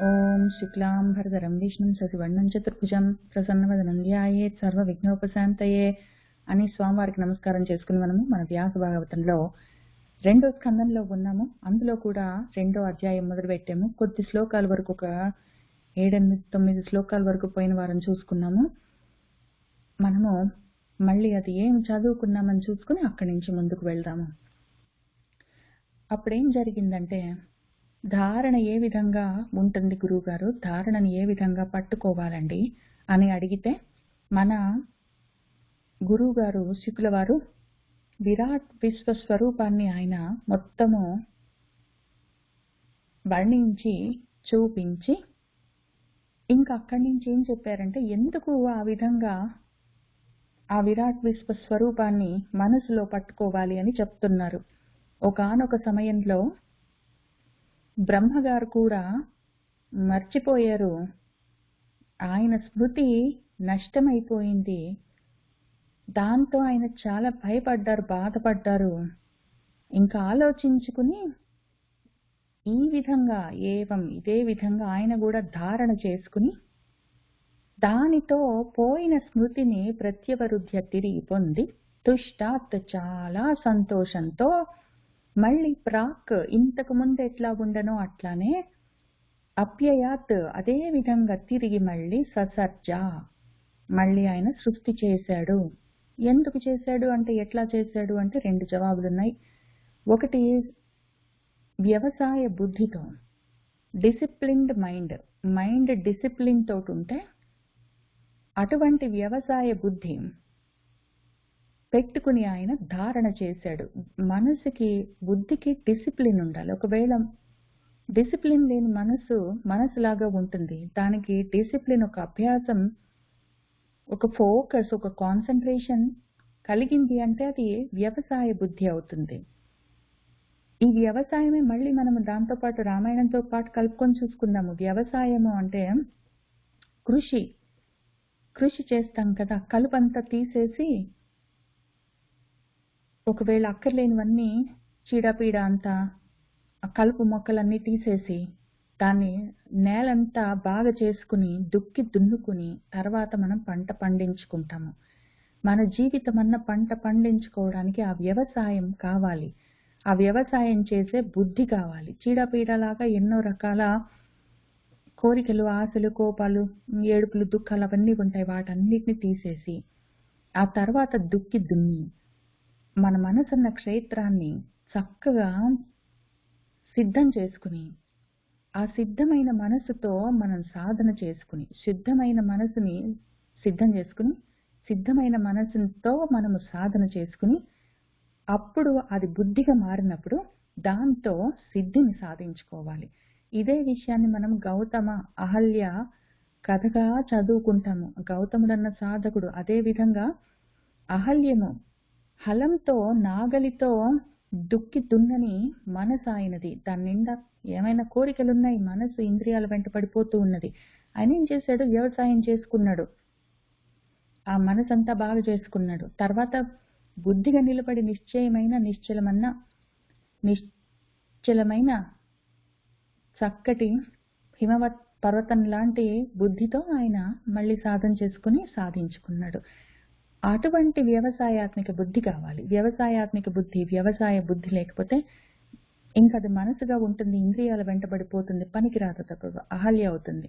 ఓం శుక్లాంబరధరం విష్ణుం శశివర్ణం చతుర్భుజం ప్రసన్నవదనం ధ్యాయేత్ సర్వ విఘ్నోపశాంతయే అని స్వామివారికి నమస్కారం చేసుకుని మనము మన వ్యాస భాగవతంలో 2వ స్కందంలో ఉన్నాము. అందులో కూడా 2వ అధ్యాయం మొదలు పెట్టాము. కొద్ది శ్లోకాల వరకు ఒక 7-9 శ్లోకాల వరకు పోయిన వారం చూసుకున్నాము. మనము మళ్ళీ అది ఏం చదువుకున్నామని చూసుకుని అక్కడి నుంచి ముందుకు వెళ్దాము. అప్పుడేం జరిగిందంటే, ధారణ ఏ విధంగా ఉంటుంది గురువుగారు, ధారణని ఏ విధంగా పట్టుకోవాలండి అని అడిగితే, మన గురువుగారు శుక్ల వారు విరాట్ విశ్వస్వరూపాన్ని ఆయన మొత్తము వర్ణించి చూపించి, ఇంకా అక్కడి నుంచి ఏం చెప్పారంటే, ఎందుకు ఆ విధంగా ఆ విరాట్ విశ్వస్వరూపాన్ని మనసులో పట్టుకోవాలి అని చెప్తున్నారు. ఒకానొక సమయంలో బ్రహ్మగారు కూడా మర్చిపోయారు. ఆయన స్మృతి నష్టమైపోయింది. దాంతో ఆయన చాలా భయపడ్డారు, బాధపడ్డారు. ఇంకా ఆలోచించుకుని ఈ విధంగా ఇదే విధంగా ఆయన కూడా ధారణ చేసుకుని దానితో పోయిన స్మృతిని ప్రత్యవరుధ్య తిరిగి పొంది తుష్టాత్ చాలా సంతోషంతో మళ్ళీ ప్రాక్ ఇంతకు ముందు ఎట్లా ఉండనో అట్లానే అప్యయాత్ అదే విధంగా తిరిగి మళ్ళీ ససర్జ మళ్ళీ ఆయన సృష్టి చేశాడు. ఎందుకు చేశాడు అంటే, ఎట్లా చేశాడు అంటే 2 జవాబులున్నాయి. ఒకటి, వ్యవసాయ బుద్ధితో, డిసిప్లిన్డ్ మైండ్ డిసిప్లిన్ తోటి ఉంటే అటువంటి వ్యవసాయ బుద్ధి పెట్టుకుని ఆయన ధారణ చేశాడు. మనసుకి బుద్ధికి డిసిప్లిన్ ఉండాలి. ఒకవేళ డిసిప్లిన్ లేని మనసులాగా ఉంటుంది. దానికి డిసిప్లిన్, ఒక అభ్యాసం, ఒక ఫోకస్, ఒక కాన్సన్ట్రేషన్ కలిగింది అంటే అది వ్యవసాయ బుద్ధి అవుతుంది. ఈ వ్యవసాయమే మళ్ళీ మనము దాంతోపాటు రామాయణంతో పాటు కలుపుకొని చూసుకుందాము. వ్యవసాయము అంటే కృషి చేస్తాం కదా, కలుపంతా తీసేసి ఒకవేళ అక్కర్లేనివన్నీ చీడపీడ అంతా ఆ కలుపు మొక్కలన్నీ తీసేసి దాన్ని నేలంతా బాగా చేసుకుని దున్నుకుని తర్వాత మనం పంట పండించుకుంటాము. మన జీవితం అన్న పంట పండించుకోవడానికి ఆ వ్యవసాయం కావాలి. ఆ వ్యవసాయం చేసే బుద్ధి కావాలి. చీడపీడలాగా ఎన్నో రకాల కోరికలు, ఆశలు, కోపాలు, ఏడుపులు, దుఃఖాలు అవన్నీ ఉంటాయి. వాటన్నిటిని తీసేసి ఆ తర్వాత దున్ని మన మనసున్న క్షేత్రాన్ని చక్కగా సిద్ధం చేసుకుని, ఆ సిద్ధమైన మనసుతో మనం సాధన చేసుకుని, సిద్ధమైన మనసుని సిద్ధం చేసుకుని, సిద్ధమైన మనసుతో మనము సాధన చేసుకుని, అప్పుడు అది బుద్ధిగా మారినప్పుడు దాంతో సిద్ధిని సాధించుకోవాలి. ఇదే విషయాన్ని మనం గౌతమ అహల్య కథగా చదువుకుంటాము. గౌతముడన్న సాధకుడు, అదే విధంగా అహల్యము హలంతో, నాగలితో దున్నని మనసు ఆయనది. దాని నిండా ఏమైనా కోరికలున్నాయి, మనసు ఇంద్రియాల వెంట పడిపోతూ ఉన్నది. ఆయన ఏం చేశాడు, వ్యవసాయం చేసుకున్నాడు, ఆ మనసంతా బాగా చేసుకున్నాడు. తర్వాత బుద్ధిగా నిలబడి నిశ్చలమైన చక్కటి హిమవత్ పర్వతం లాంటి బుద్ధితో ఆయన మళ్ళీ సాధన చేసుకుని సాధించుకున్నాడు. అటువంటి వ్యవసాయాత్మిక బుద్ధి కావాలి. వ్యవసాయ బుద్ధి లేకపోతే ఇంకా అది మనసుగా ఉంటుంది, ఇంద్రియాల వెంటబడిపోతుంది, పనికిరాదు, తక్కువ అహల్య అవుతుంది.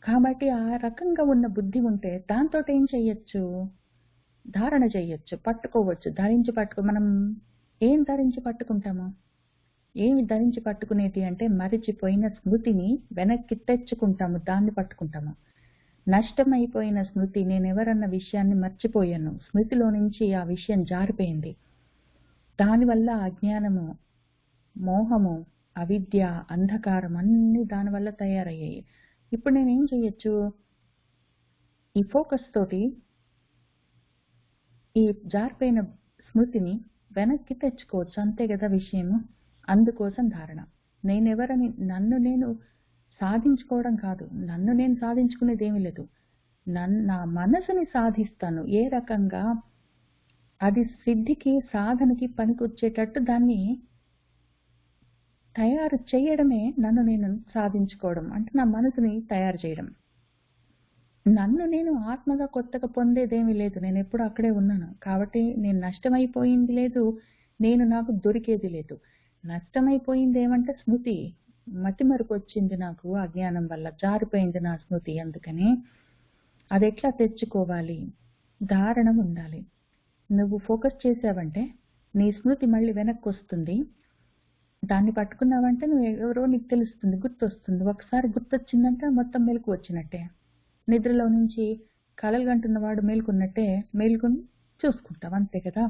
కాబట్టి ఆ రకంగా ఉన్న బుద్ధి ఉంటే దాంతో ఏం చెయ్యొచ్చు, ధారణ చెయ్యొచ్చు, పట్టుకోవచ్చు. మనం ఏం ధరించి పట్టుకుంటాము, ఏమి ధరించి పట్టుకునేది అంటే మరిచిపోయిన స్మృతిని వెనక్కి తెచ్చుకుంటాము, దాన్ని పట్టుకుంటాము. నష్టమైపోయిన స్మృతి, నేనెవరన్న విషయాన్ని మర్చిపోయాను, స్మృతిలో నుంచి ఆ విషయం జారిపోయింది. దానివల్ల అజ్ఞానము, మోహము, అవిద్య, అంధకారం అన్నీ దానివల్ల తయారయ్యాయి. ఇప్పుడు నేనేం చేయొచ్చు, ఈ ఫోకస్ తోటి ఈ జారిపోయిన స్మృతిని వెనక్కి తెచ్చుకోవచ్చు. అంతే కదా విషయము. అందుకోసం ధారణ. నేనెవరని నన్ను నేను సాధించుకోవడం కాదు, నన్ను నేను సాధించుకునేది ఏమీ లేదు, నా మనసుని సాధిస్తాను. ఏ రకంగా అది సిద్ధికి, సాధనకి పనికొచ్చేటట్టు దాన్ని తయారు చేయడమే నన్ను నేను సాధించుకోవడం. అంటే నా మనసుని తయారు చేయడం. నన్ను నేను ఆత్మగా కొత్తగా పొందేదేమీ లేదు. నేనెప్పుడూ అక్కడే ఉన్నాను. కాబట్టి నేను నష్టమైపోయింది లేదు. నేను నాకు దొరికేది లేదు. నష్టమైపోయిందేమంటే స్మృతి. మతిమరుపొచ్చింది నాకు అజ్ఞానం వల్ల. జారిపోయింది నా స్మృతి. అందుకని అదెట్లా తెచ్చుకోవాలి? ధారణ ఉండాలి. నువ్వు ఫోకస్ చేశావంటే నీ స్మృతి మళ్ళీ వెనక్కొస్తుంది. దాన్ని పట్టుకున్నావంటే నువ్వెవరో నీకు తెలుస్తుంది. గుర్తొస్తుంది. ఒకసారి గుర్తొచ్చిందంటే మొత్తం మెలుకువ వచ్చినట్టే. నిద్రలో నుంచి కలలు కంటున్నవాడు మేలుకున్నట్టే మేలుకొని చూసుకుంటాం. అంతే కదా!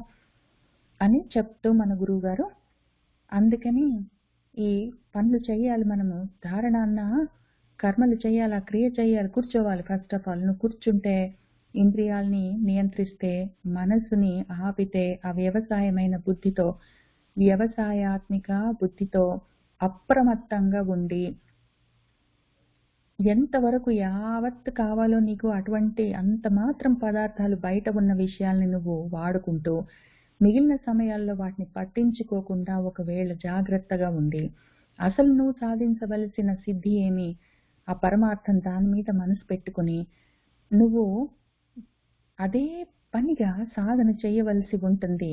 అని చెప్తూ మన గురువుగారు. అందుకని ఈ పనులు చెయ్యాలి మనము. ధారణ అన్న కర్మలు చెయ్యాలి. ఆ క్రియ చెయ్యాలి. కూర్చోవాలి ఫస్ట్ ఆఫ్ ఆల్. నువ్వు కూర్చుంటే, ఇంద్రియాల్ని నియంత్రిస్తే, మనసుని ఆపితే, ఆ వ్యవసాయమైన బుద్ధితో, వ్యవసాయాత్మిక బుద్ధితో అప్రమత్తంగా ఉండి, ఎంతవరకు యావత్ కావాలో నీకు అటువంటి అంత మాత్రం పదార్థాలు బయట ఉన్న విషయాల్ని నువ్వు వాడుకుంటూ, మిగిలిన సమయాల్లో వాటిని పట్టించుకోకుండా ఒకవేళ జాగ్రత్తగా ఉండి, అసలు నువ్వు సాధించవలసిన సిద్ధి ఏమి, ఆ పరమార్థం దాని మీద మనసు పెట్టుకుని, నువ్వు అదే పనిగా సాధన చేయవలసి ఉంటుంది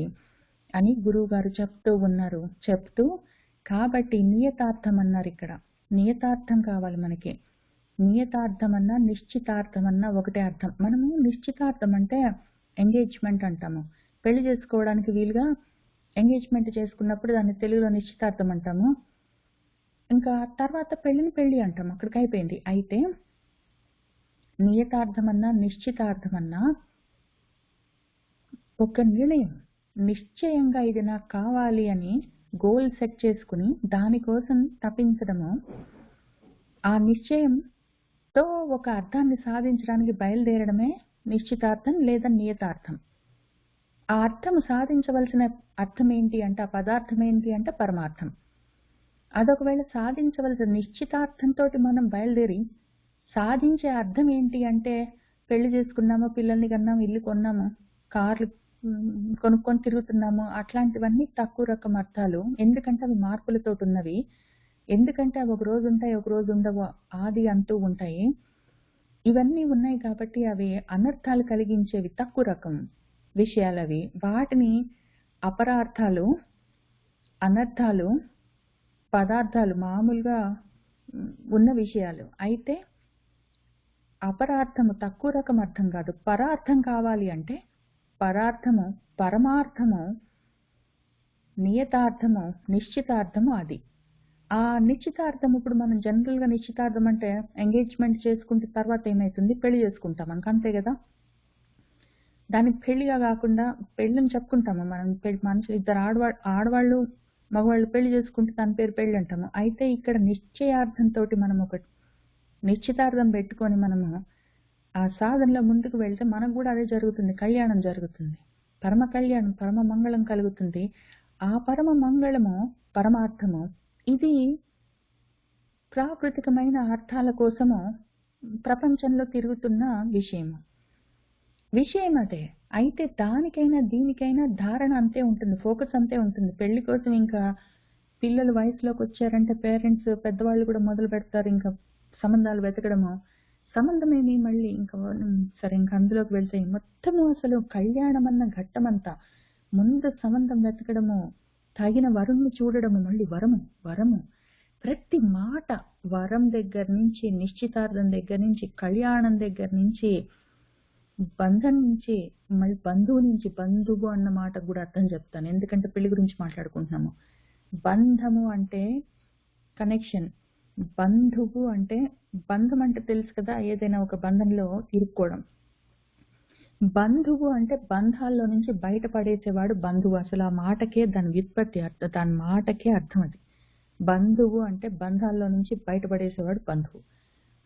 అని గురువుగారు చెప్తూ ఉన్నారు. చెప్తూ కాబట్టి నియతార్థం అన్నారు ఇక్కడ. నియతార్థం కావాలి మనకి. నియతార్థం అన్నా నిశ్చితార్థం అన్నా ఒకటే అర్థం. మనము నిశ్చితార్థం అంటే ఎంగేజ్మెంట్ అంటాము. పెళ్లి చేసుకోవడానికి వీలుగా ఎంగేజ్మెంట్ చేసుకున్నప్పుడు దాన్ని తెలుగులో నిశ్చితార్థం అంటాము. ఇంకా తర్వాత పెళ్లిని పెళ్లి అంటాము. అక్కడికి అయిపోయింది. అయితే నియతార్థం అన్నా నిశ్చితార్థం అన్నా ఒక నిర్ణయం. నిశ్చయంగా ఇది నాకు కావాలి అని గోల్ సెట్ చేసుకుని దానికోసం తపించడము, ఆ నిశ్చయంతో ఒక అర్థాన్ని సాధించడానికి బయలుదేరడమే నిశ్చితార్థం లేదా నియతార్థం. ఆ అర్థం సాధించవలసిన అర్థం ఏంటి అంటే, ఆ పదార్థం ఏంటి అంటే పరమార్థం. అదొకవేళ సాధించవలసిన నిశ్చితార్థంతో మనం బయలుదేరి సాధించే అర్థం ఏంటి అంటే, పెళ్లి చేసుకున్నాము, పిల్లల్ని కన్నాము, ఇల్లు కొన్నాము, కార్లు కొనుక్కొని తిరుగుతున్నాము, అట్లాంటివన్నీ తక్కువ రకం అర్థాలు. ఎందుకంటే అవి మార్పులతోటి ఉన్నవి. ఎందుకంటే అవి ఒక రోజు ఉంటాయి, ఒక రోజు ఉండవు, ఆది అంటూ ఉంటాయి. ఇవన్నీ ఉన్నాయి కాబట్టి అవి అనర్థాలు కలిగించేవి, తక్కువ రకం విషయాలు అవి. వాటిని అపరార్థాలు, అనర్థాలు, పదార్థాలు మామూలుగా ఉన్న విషయాలు. అయితే అపరార్థము తక్కువ రకం అర్థం కాదు. పరార్థం కావాలి అంటే పరార్థము, పరమార్థము, నియతార్థము, నిశ్చితార్థము అది. ఆ నిశ్చితార్థం ఇప్పుడు మనం జనరల్గా నిశ్చితార్థం అంటే ఎంగేజ్మెంట్ చేసుకుంటే తర్వాత ఏమైతుంది, పెళ్లి చేసుకుంటాం మనకు, అంతే కదా. దానికి పెళ్లిగా కాకుండా పెళ్ళని చెప్పుకుంటాము మనం. మనుషులు ఇద్దరు ఆడవాళ్ళు మగవాళ్ళు పెళ్లి చేసుకుంటే దాని పేరు పెళ్లి అంటాము. అయితే ఇక్కడ నిశ్చయార్థంతో మనం ఒక నిశ్చితార్థం పెట్టుకొని మనము ఆ సాధనలో ముందుకు వెళ్తే మనకు కూడా అదే జరుగుతుంది. కళ్యాణం జరుగుతుంది. పరమ కళ్యాణం, పరమ మంగళం కలుగుతుంది. ఆ పరమ మంగళము, పరమార్థము ఇది ప్రాకృతికమైన అర్థాల కోసము ప్రపంచంలో తిరుగుతున్న విషయం అదే. అయితే దానికైనా దీనికైనా ధారణ అంతే ఉంటుంది, ఫోకస్ అంతే ఉంటుంది. పెళ్లి కోసం ఇంకా పిల్లలు వయసులోకి వచ్చారంటే పేరెంట్స్, పెద్దవాళ్ళు కూడా మొదలు పెడతారు ఇంకా సంబంధాలు వెతకడము. సంబంధమేమి మళ్ళీ ఇంకా సరే ఇంకా అందులోకి వెళ్తే మొత్తము అసలు కళ్యాణం అన్న ఘట్టమంతా ముందు సంబంధం వెతకడము, తగిన వరుణ్ణి చూడడము, మళ్ళీ వరము ప్రతి మాట వరం దగ్గర నుంచి, నిశ్చితార్థం దగ్గర నుంచి, కళ్యాణం దగ్గర నుంచి, బంధం నుంచి, మళ్ళీ బంధువు నుంచి, బంధువు అన్న మాట కూడా అర్థం చెప్తాను ఎందుకంటే పెళ్లి గురించి మాట్లాడుకుంటున్నాము. బంధము అంటే కనెక్షన్, బంధువు అంటే బంధం అంటే తెలుసు కదా, ఏదైనా ఒక బంధంలో ఇరుక్కోవడం. బంధువు అంటే బంధాల్లో నుంచి బయటపడేసేవాడు బంధువు. అసలు ఆ మాటకే దాని వ్యుత్పత్తి, దాని మాటకే అర్థం అది. బంధువు అంటే బంధాల్లో నుంచి బయటపడేసేవాడు బంధువు.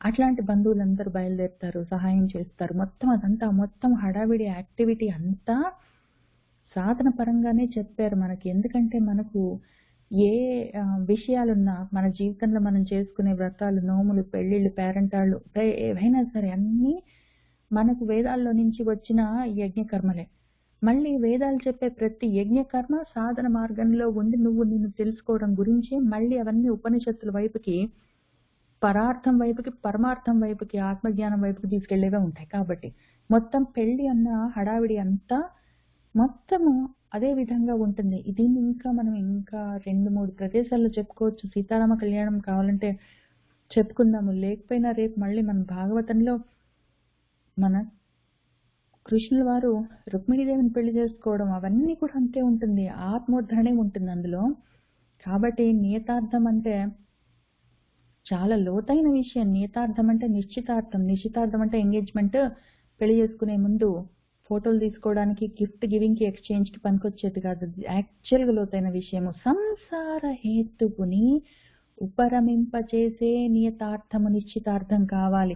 అట్లాంటి బంధువులందరూ బయలుదేరుతారు, సహాయం చేస్తారు. మొత్తం హడావిడి యాక్టివిటీ అంతా సాధన పరంగానే చెప్పారు మనకి. ఎందుకంటే మనకు ఏ విషయాలున్నా మన జీవితంలో మనం చేసుకునే వ్రతాలు, నోములు, పెళ్లిళ్ళు, పేరంటాళ్ళు ఏవైనా సరే అన్నీ మనకు వేదాల్లో నుంచి వచ్చిన యజ్ఞ కర్మలే. మళ్ళీ వేదాలు చెప్పే ప్రతి యజ్ఞకర్మ సాధన మార్గంలో ఉండి నువ్వు నిన్ను తెలుసుకోవడం గురించి మళ్ళీ అవన్నీ ఉపనిషత్తుల వైపుకి, పరార్థం వైపుకి, పరమార్థం వైపుకి, ఆత్మజ్ఞానం వైపుకి తీసుకెళ్లేవే ఉంటాయి. కాబట్టి మొత్తం పెళ్లి అన్న హడావిడి అంతా మొత్తము అదే విధంగా ఉంటుంది. దీన్ని మనం ఇంకా 2-3 ప్రదేశాల్లో చెప్పుకోవచ్చు. సీతారామ కళ్యాణం కావాలంటే చెప్పుకుందాము. లేకపోయినా రేపు మళ్ళీ మన భాగవతంలో మన కృష్ణుల వారు రుక్మిణీదేవిని పెళ్లి చేసుకోవడం అవన్నీ కూడా అంతే ఉంటుంది. ఆత్మోద్ధరణే ఉంటుంది అందులో. కాబట్టి నియతార్థం అంటే చాలా లోతైన విషయం. నియతార్థం అంటే నిశ్చితార్థం. నిశ్చితార్థం అంటే ఎంగేజ్మెంట్, పెళ్లి చేసుకునే ముందు ఫోటోలు తీసుకోవడానికి, గిఫ్ట్ గివింగ్ కి, ఎక్స్చేంజ్ కి పనికొచ్చేది కాదు. యాక్చువల్ గా లోతైన విషయము. సంసార హేతువుని ఉపరమింపచేసే నియతార్థము నిశ్చితార్థం కావాలి.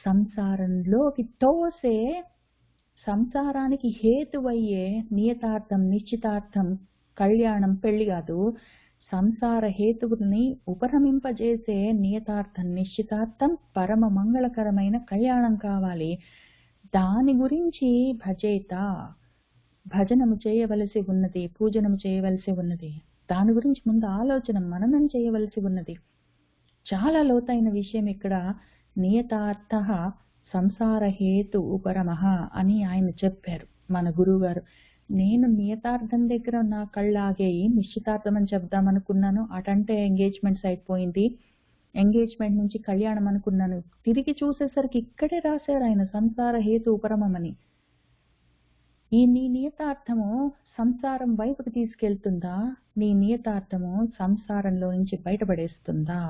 సంసారంలోకి తోసే, సంసారానికి హేతువయ్యే నియతార్థం నిశ్చితార్థం కళ్యాణం పెళ్లి కాదు. సంసార హేతువుని ఉపరమింపజేసే నియతార్థం నిశ్చితార్థం పరమ మంగళకరమైన కళ్యాణం కావాలి. దాని గురించి భజేత, భజనము చేయవలసి ఉన్నది, పూజనము చేయవలసి ఉన్నది. దాని గురించి ముందు ఆలోచన మననం చేయవలసి ఉన్నది. చాలా లోతైన విషయం ఇక్కడ. నియతార్థ సంసార హేతు ఉపరమః అని ఆయన చెప్పారు మన గురువు గారు. నేను నియతార్థం దగ్గర నా కళ్ళాగేయి నిశ్చితార్థం అని చెప్దామనుకున్నాను. అటంటే ఎంగేజ్మెంట్స్ అయిపోయింది. ఎంగేజ్మెంట్ నుంచి కళ్యాణం అనుకున్నాను. తిరిగి చూసేసరికి ఇక్కడే రాశారు ఆయన సంసార హేతు ఉపరమమని. ఈ నీ నియతార్థము సంసారం వైపుకి తీసుకెళ్తుందా? నీ నియతార్థము సంసారంలో నుంచి బయటపడేస్తుందా?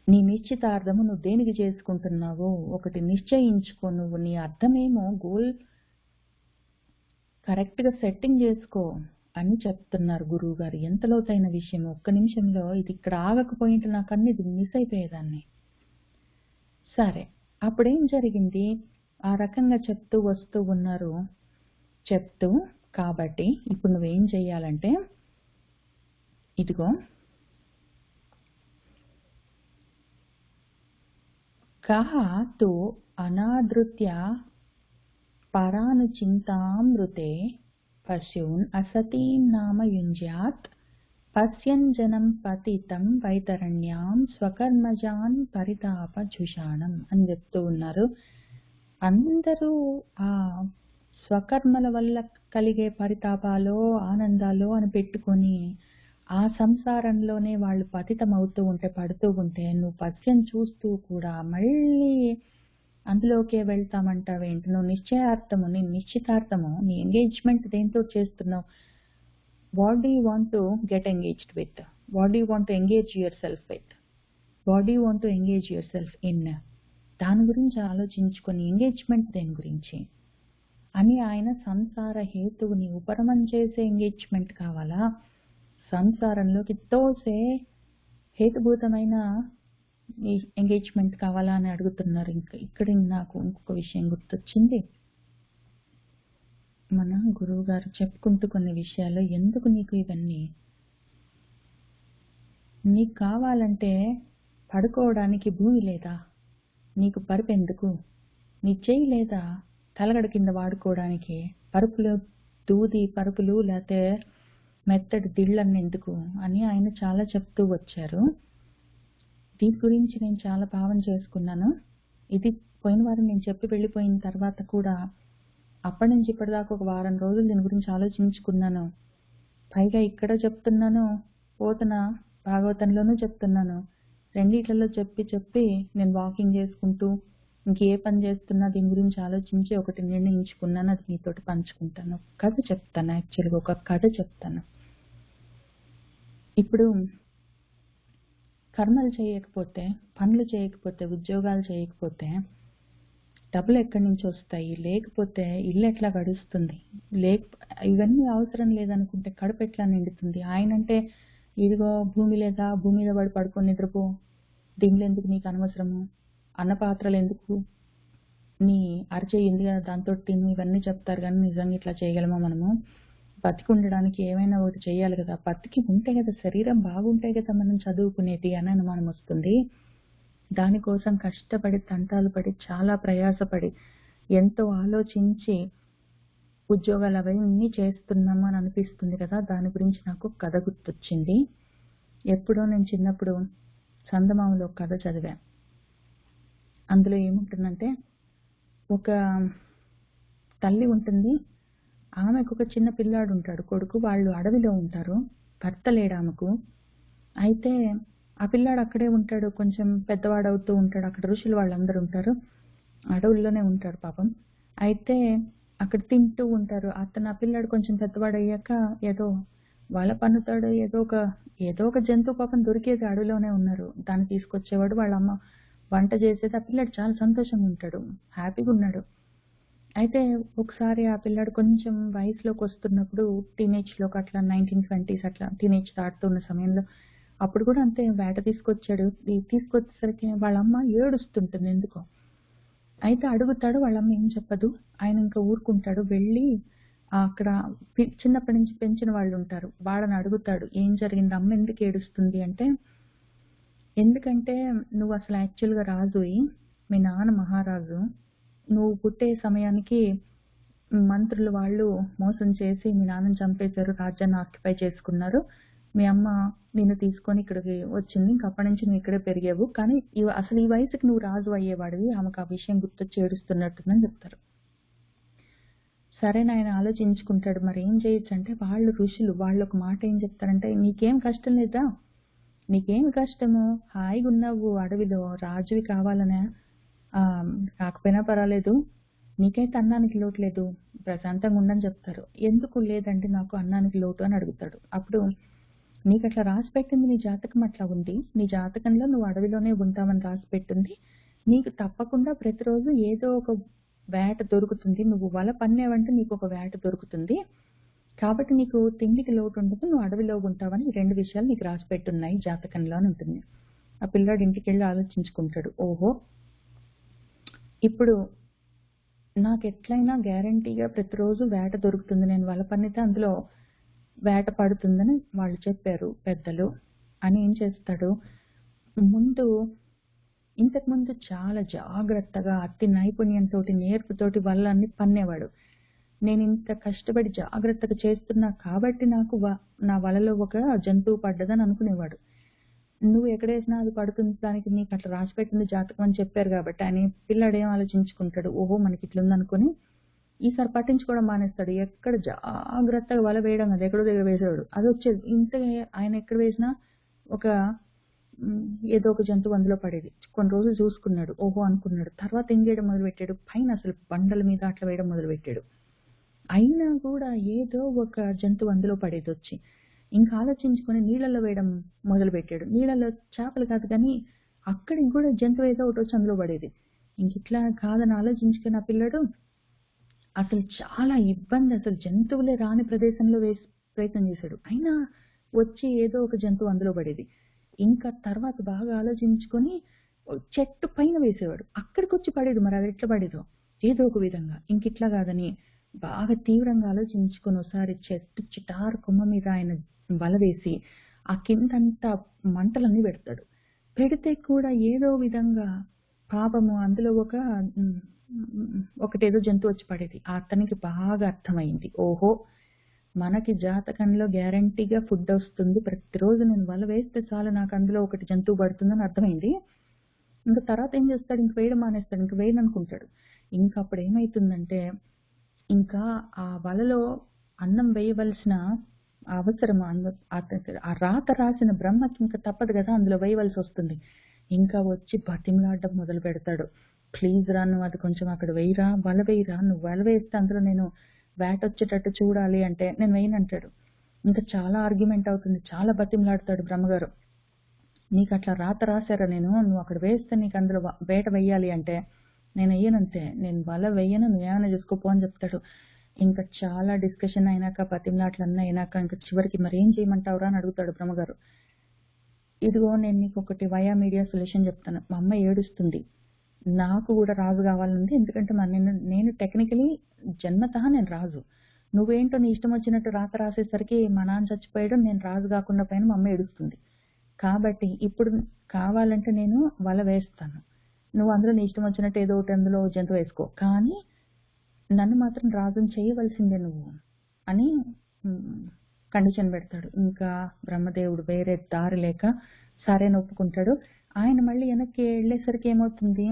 నీ నిశ్చితార్థము నువ్వు దేనికి చేసుకుంటున్నావు? ఒకటి నిశ్చయించుకో. నువ్వు నీ అర్థమేమో గోల్ కరెక్ట్ గా సెట్టింగ్ చేసుకో అని చెప్తున్నారు గురువు గారు. ఎంత లోతైన విషయం. ఒక్క నిమిషంలో ఇది ఇక్కడ ఆగకపోయింటే నాకు అన్ని మిస్ అయిపోయేదాన్ని. సరే, అప్పుడేం జరిగింది? ఆ రకంగా చెప్తూ వస్తూ ఉన్నారు. చెప్తూ కాబట్టి ఇప్పుడు నువ్వేం చెయ్యాలంటే, ఇదిగో కహ తు అనాదృత్య పరానుచింతామృతే పశూన్ అసతీం నామ యుంజ్యాత్ పశ్యన్ జనం పతితం వైతరణ్యాం స్వకర్మజాన్ పరితాపజుషాణం అని చెప్తూ ఉన్నారు. అందరూ ఆ స్వకర్మల వల్ల కలిగే పరితాపాలో ఆనందాలో అని పెట్టుకొని ఆ సంసారంలోనే వాళ్ళు పతితం అవుతూ ఉంటే, పడుతూ ఉంటే, నువ్వు పద్యం చూస్తూ కూడా మళ్ళీ అందులోకే వెళ్తామంటావేంటి? నువ్వు నిశ్చయార్థము, నీ నిశ్చితార్థము, నీ ఎంగేజ్మెంట్ దేంతో చేస్తున్నావు? What do you want to get engaged with? What do you want to engage your self with? What do you want to engage your self in? దాని గురించి ఆలోచించుకొని ఎంగేజ్మెంట్ దేని గురించి అని ఆయన సంసార హేతువుని ఉపరమం చేసే ఎంగేజ్మెంట్ కావాలా? సంసారంలోకి తోసే హేతుభూతమైన ఎంగేజ్మెంట్ కావాలా అని అడుగుతున్నారు. ఇంకా ఇక్కడ నాకు ఇంకొక విషయం గుర్తొచ్చింది. మన గురువు గారు చెప్పుకుంటూ కొన్ని విషయాలు, ఎందుకు నీకు ఇవన్నీ? నీకు కావాలంటే పడుకోవడానికి భూమి లేదా? నీకు పరుపు ఎందుకు? నీ చెయ్యి లేదా తలగడ కింద వాడుకోవడానికి? పరుపులు, దూది పరుపులు లేకపోతే మెత్తడి దిళ్ళన్ని ఎందుకు అని ఆయన చాలా చెప్తూ వచ్చారు. దీని గురించి నేను చాలా భావన చేసుకున్నాను. ఇది పోయిన వారం నేను చెప్పి వెళ్ళిపోయిన తర్వాత కూడా అప్పటి నుంచి ఇప్పటిదాకా ఒక వారం రోజులు దీని గురించి ఆలోచించుకున్నాను. పైగా ఇక్కడ చెప్తున్నాను, పోతన భాగవతంలోనూ చెప్తున్నాను. రెండిట్లలో చెప్పి నేను వాకింగ్ చేసుకుంటూ ఇంకే పని చేస్తున్నా దీని గురించి ఆలోచించి ఒకటి నిర్ణయించుకున్నాను. అది మీతోటి పంచుకుంటాను. కథ చెప్తాను. యాక్చువల్గా ఒక కథ చెప్తాను. ఇప్పుడు కర్మలు చేయకపోతే, పనులు చేయకపోతే, ఉద్యోగాలు చేయకపోతే డబ్బులు ఎక్కడి నుంచి వస్తాయి? లేకపోతే ఇల్లు ఎట్లా గడుస్తుంది? ఇవన్నీ అవసరం లేదనుకుంటే కడుపు ఎట్లా నిండుతుంది? ఆయనంటే ఇదిగో భూమి లేదా, భూమి మీద పడి పడుకొని నిద్రపో, దిండ్లు ఎందుకు నీకు అనవసరము, అన్న పాత్రలు ఎందుకు, నీ అరచేయి ఉంది కదా దాంతో తిని, ఇవన్నీ చెప్తారు. కానీ నిజంగా ఇట్లా చేయగలమా మనము? బతికి ఉండడానికి ఏమైనా ఒకటి చేయాలి కదా. బతికి ఉంటే కదా, శరీరం బాగుంటే కదా మనం చదువుకునేది అని అనుమానం వస్తుంది. దానికోసం కష్టపడి, తంటాలు పడి, చాలా ప్రయాసపడి, ఎంతో ఆలోచించి ఉద్యోగాలు అవన్నీ చేస్తున్నాము అని అనిపిస్తుంది కదా! దాని గురించి నాకు కథ గుర్తొచ్చింది. ఎప్పుడో నేను చిన్నప్పుడు చందమామలో ఒక కథ చదివా. అందులో ఏముంటుందంటే, ఒక తల్లి ఉంటుంది. ఆమెకొక చిన్న పిల్లాడుంటాడు కొడుకు. వాళ్ళు అడవిలో ఉంటారు. భర్త లేడామెకు. అయితే ఆ పిల్లాడు అక్కడే ఉంటాడు. కొంచెం పెద్దవాడవుతూ ఉంటాడు. అక్కడ ఋషులు వాళ్ళందరూ ఉంటారు. అడవుల్లోనే ఉంటాడు పాపం. అయితే అక్కడ తింటూ ఉంటారు. ఆ పిల్లాడు కొంచెం పెద్దవాడయ్యాక ఏదో వల పన్నుతాడు. ఏదో ఒక జంతువు పాపం దొరికేది, అడవిలోనే ఉన్నారు. దాన్ని తీసుకొచ్చేవాడు. వాళ్ళమ్మ వంట చేసేది. ఆ పిల్లాడు చాలా సంతోషంగా ఉంటాడు. హ్యాపీగున్నాడు. అయితే ఒకసారి ఆ పిల్లాడు కొంచెం వయసులోకొస్తున్నప్పుడు టీనేజ్‌లోకి అట్లా 1920s అట్లా టీనేజ్ దాటుతున్న సమయంలో అప్పుడు కూడా అంతే వేట తీసుకొచ్చాడు. తీసుకొచ్చేసరికి వాళ్ళమ్మ ఏడుస్తుంటుంది ఎందుకో. అయితే అడుగుతాడు. వాళ్ళమ్మ ఏం చెప్పదు. ఆయన ఇంకా ఊరుకుంటాడు. వెళ్ళి అక్కడ చిన్నప్పటి నుంచి పెంచిన వాళ్ళుంటారు. వాళ్ళని అడుగుతాడు. ఏం జరిగింది? అమ్మ ఎందుకు ఏడుస్తుంది అంటే, ఎందుకంటే నువ్వసలు యాక్చువల్‌గా రాజువి. మీ నాన్న మహారాజు. నువ్వు పుట్టే సమయానికి మంత్రులు వాళ్ళు మోసం చేసి మీ నాన్నని చంపేశారు. రాజ్యాన్ని ఆక్యుపై చేసుకున్నారు. మీ అమ్మ నిన్ను తీసుకొని ఇక్కడికి వచ్చింది. ఇంక అప్పటి నుంచి నువ్వు ఇక్కడే పెరిగావు. కానీ అసలు ఈ వయసుకి నువ్వు రాజు అయ్యేవాడివి. ఆమెకు ఆ విషయం గుర్తొచ్చి ఏడుస్తున్నట్టుందని చెప్తారు. సరేనాయన ఆలోచించుకుంటాడు. మరేం చేయొచ్చంటే వాళ్ళు ఋషులు. వాళ్ళొక మాట ఏం చెప్తారంటే, నీకేం కష్టం లేదా? నీకేం కష్టము? హాయిగున్నావు అడవిలో. రాజువి కావాలనా? కాకపోయినా పర్వాలేదు. నీకైతే అన్నానికి లోటు లేదు. ప్రశాంతంగా ఉండని చెప్తారు. ఎందుకు లేదంటే నాకు అన్నానికి లోటు అని అడుగుతాడు. అప్పుడు నీకట్లా రాసిపెట్టింది, నీ జాతకం అట్లా ఉంది. నీ జాతకంలో నువ్వు అడవిలోనే ఉంటావని రాసిపెట్టుంది. నీకు తప్పకుండా ప్రతిరోజు ఏదో ఒక వేట దొరుకుతుంది. నువ్వు వల పన్నావంటే నీకొక వేట దొరుకుతుంది. కాబట్టి నీకు తిండికి లోటు ఉండదు. నువ్వు అడవిలో ఉంటావని 2 విషయాలు నీకు రాసిపెట్టున్నాయి జాతకంలో అని ఉంటుంది. ఆ పిల్లాడు ఇంటికెళ్ళి ఆలోచించుకుంటాడు. ఓహో! ఇప్పుడు నాకెట్లైనా గ్యారంటీగా ప్రతిరోజు వేట దొరుకుతుంది. నేను వల పన్నితే అందులో వేట పడుతుందని వాళ్ళు చెప్పారు పెద్దలు అని ఏం చేస్తాడు, ఇంతకుముందు చాలా జాగ్రత్తగా అతి నైపుణ్యంతోటి, నేర్పుతోటి వలలన్నీ పన్నేవాడు. నేనింత కష్టపడి జాగ్రత్తగా చేస్తున్నా కాబట్టి నాకు నా వలలో ఒక జంతువు పడ్డదని అనుకునేవాడు. నువ్వు ఎక్కడేసినా అది పడుతుంది. దానికి నీకు అట్లా రాసిపెట్టింది జాతకం అని చెప్పారు కాబట్టి ఆయన పిల్లాడు ఏం ఆలోచించుకుంటాడు, ఓహో! మనకిట్లుందనుకుని ఈసారి పట్టించుకోవడం మానేస్తాడు. ఎక్కడ జాగ్రత్తగా వల వేయడం కాదు, ఎక్కడో దగ్గర వేసేవాడు. అదొచ్చేది. ఆయన ఎక్కడ వేసినా ఒక ఏదో ఒక జంతువు అందులో పడేది. కొన్ని రోజులు చూసుకున్నాడు. ఓహో! అనుకున్నాడు. తర్వాత ఏం చేయడం మొదలుపెట్టాడు, పైన అసలు బండల మీద అట్లా వేయడం మొదలుపెట్టాడు. అయినా కూడా ఏదో ఒక జంతువు అందులో పడేదొచ్చి. ఇంకా ఆలోచించుకొని నీళ్ళలో వేయడం మొదలుపెట్టాడు. నీళ్ళలో చేపలు కాదు కానీ అక్కడికి కూడా జంతువు ఏదో ఒకటొచ్చి అందులో పడేది. ఇంకిట్లా కాదని ఆలోచించుకుని ఆ పిల్లాడు అసలు చాలా ఇబ్బంది, అసలు జంతువులే రాని ప్రదేశంలో ప్రయత్నం చేశాడు. అయినా వచ్చి ఏదో ఒక జంతువు అందులో పడేది. ఇంకా తర్వాత బాగా ఆలోచించుకొని చెట్టు పైన వేసేవాడు. అక్కడికొచ్చి పడేది. మరి అది ఎట్లా పడేదో ఏదో ఒక విధంగా. ఇంకిట్లా కాదని బాగా తీవ్రంగా ఆలోచించుకొని ఒకసారి చెట్టు చిటారు కొమ్మ మీద ఆయన వల వేసి ఆ కిందంతా మంటలన్నీ పెడతాడు. పెడితే కూడా ఏదో విధంగా పాపము అందులో ఒకటేదో జంతువు వచ్చి పడేది. అతనికి బాగా అర్థమైంది. ఓహో! మనకి జాతకంలో గ్యారంటీగా ఫుడ్ వస్తుంది. ప్రతిరోజు నేను వల వేస్తే చాలు నాకు అందులో ఒకటి జంతువు పడుతుందని అర్థమైంది. ఇంక తర్వాత ఏం చేస్తాడు, ఇంక వేయడం మానేస్తాడు. ఇంక వేయననుకుంటాడు. ఇంక అప్పుడు ఏమైతుందంటే, ఇంకా ఆ వలలో అన్నం వేయవలసిన అవసరం ఆ రాత రాసిన బ్రహ్మకి ఇంక తప్పదు కదా! అందులో వేయవలసొస్తుంది. ఇంకా వచ్చి బతిమలాడడం మొదలు పెడతాడు. ప్లీజ్ రా, నువ్వు అది కొంచెం అక్కడ వేయరా, వల వేయరా, నువ్వు వల వేస్తే అందులో నేను వేటొచ్చేటట్టు చూడాలి అంటే, నేను వేయనంటాడు. ఇంకా చాలా ఆర్గ్యుమెంట్ అవుతుంది. చాలా బతిమలాడతాడు బ్రహ్మగారు. నీకట్లా రాత రాశారా నువ్వు అక్కడ వేస్తే నీకు అందులో వేట వెయ్యాలి అంటే, నేనెయ్యనంతే. నేను వల వెయ్యను, నువ్వేమైనా చేసుకోపో అని చెప్తాడు. ఇంకా చాలా డిస్కషన్ అయినాక, బతిమలాటలన్నీ అయినాక ఇంక చివరికి మరేం చేయమంటావురా అని అడుగుతాడు బ్రహ్మగారు. ఇదిగో నేను నీకొకటి వయా మీడియా సొల్యూషన్ చెప్తాను. మా అమ్మ ఏడుస్తుంది. నాకు కూడా రాజు కావాలనుంది. ఎందుకంటే నేను టెక్నికలీ జన్మతః నేను రాజు. నువ్వేంటో నీ ఇష్టం వచ్చినట్టు రాత రాసేసరికి మా నాన్న చచ్చిపోయాడు. నేను రాజు కాకుండా పోయాను. మా అమ్మ ఏడుస్తుంది. కాబట్టి ఇప్పుడు కావాలంటే నేను వల వేస్తాను. నువ్వు అందులో నీ ఇష్టం వచ్చినట్టు ఏదో ఒకటి అందులో జంతువు వేసుకో. కానీ నన్ను మాత్రం రాజుని చేయవలసిందే నువ్వు అని కండిషన్ పెడతాడు. ఇంకా బ్రహ్మదేవుడు వేరే దారి లేక సరే అని ఒప్పుకుంటాడు. ఆయన మళ్ళీ వెనక్కి వెళ్ళేసరికి ఏమవుతుంది,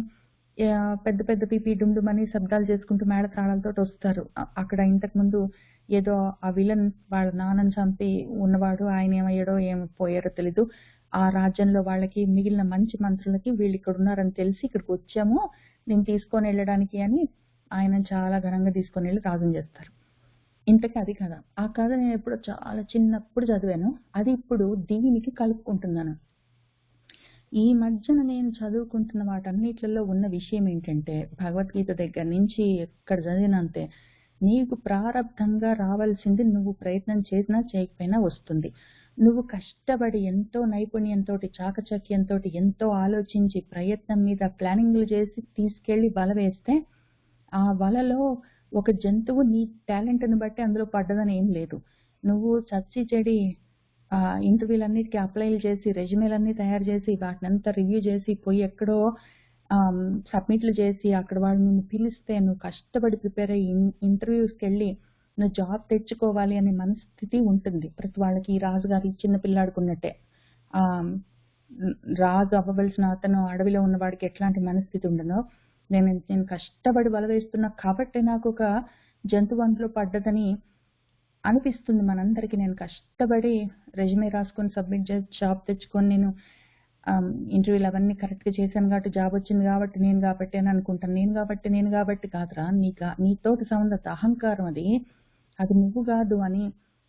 పెద్ద పెద్ద పిపి డుమ్డుమని శబ్దాలు చేసుకుంటూ మేళ తాళాలతోటి వస్తారు. అక్కడ ఇంతకుముందు ఏదో ఆ విలన్ వాళ్ళ నాన్నని చంపి ఉన్నవాడు ఆయన ఏమయ్యాడో పోయారో తెలీదు. ఆ రాజ్యంలో వాళ్ళకి మిగిలిన మంచి మంత్రులకి వీళ్ళు ఇక్కడ ఉన్నారని తెలిసి ఇక్కడికి వచ్చాము నేను తీసుకొని వెళ్ళడానికి అని ఆయన చాలా ఘనంగా తీసుకొని వెళ్ళి రాజుని చేస్తారు. ఇంతకీ అది కథ. ఆ కథ నేను ఎప్పుడో చాలా చిన్నప్పుడు చదివాను. అది ఇప్పుడు దీనికి కలుపుకుంటున్నాను. ఈ మధ్యన నేను చదువుకుంటున్న వాటన్నిటిలో ఉన్న విషయం ఏంటంటే, భగవద్గీత దగ్గర నుంచి ఎక్కడ చదివినంతే, నీకు ప్రారబ్ధంగా రావాల్సింది నువ్వు ప్రయత్నం చేసినా చేయకపోయినా వస్తుంది. నువ్వు కష్టపడి ఎంతో నైపుణ్యంతో చాకచక్యంతో ఎంతో ఆలోచించి ప్రయత్నం మీద ప్లానింగ్లు చేసి తీసుకెళ్లి వల వేస్తే ఆ వలలో ఒక జంతువు నీ టాలెంట్ని బట్టి అందులో పడ్డదని ఏం లేదు. నువ్వు చచ్చి చెడి ఇంటర్వ్యూలన్నిటికీ అప్లైలు చేసి రెజ్యూమేలన్నీ తయారు చేసి వాటినంతా రివ్యూ చేసి పోయి ఎక్కడో సబ్మిట్లు చేసి అక్కడ వాళ్ళు నిన్ను పిలిస్తే నువ్వు కష్టపడి ప్రిపేర్ అయ్యి ఇంటర్వ్యూస్కి వెళ్ళి నువ్వు జాబ్ తెచ్చుకోవాలి అనే మనస్థితి ఉంటుంది ప్రతి వాళ్ళకి. ఈ రాజుగారు చిన్న పిల్లాడుకున్నట్టే రాజు అవ్వవలసిన అతను అడవిలో ఉన్నవాడికి ఎట్లాంటి మనస్థితి ఉండదో నేను కష్టపడి వల వేస్తున్నా కాబట్టి నాకు ఒక జంతువు అందులో పడ్డదని అనిపిస్తుంది మనందరికీ. నేను కష్టపడి రెజ్యూమే రాసుకొని సబ్మిట్ చేసి జాబ్ తెచ్చుకొని నేను ఇంటర్వ్యూలు అవన్నీ కరెక్ట్గా చేశాను కాబట్టి జాబ్ వచ్చింది కాబట్టి అని అనుకుంటాను. నేను కాబట్టి కాదురా, నీతోటి సంబంధత అహంకారం, అది నువ్వు కాదు అని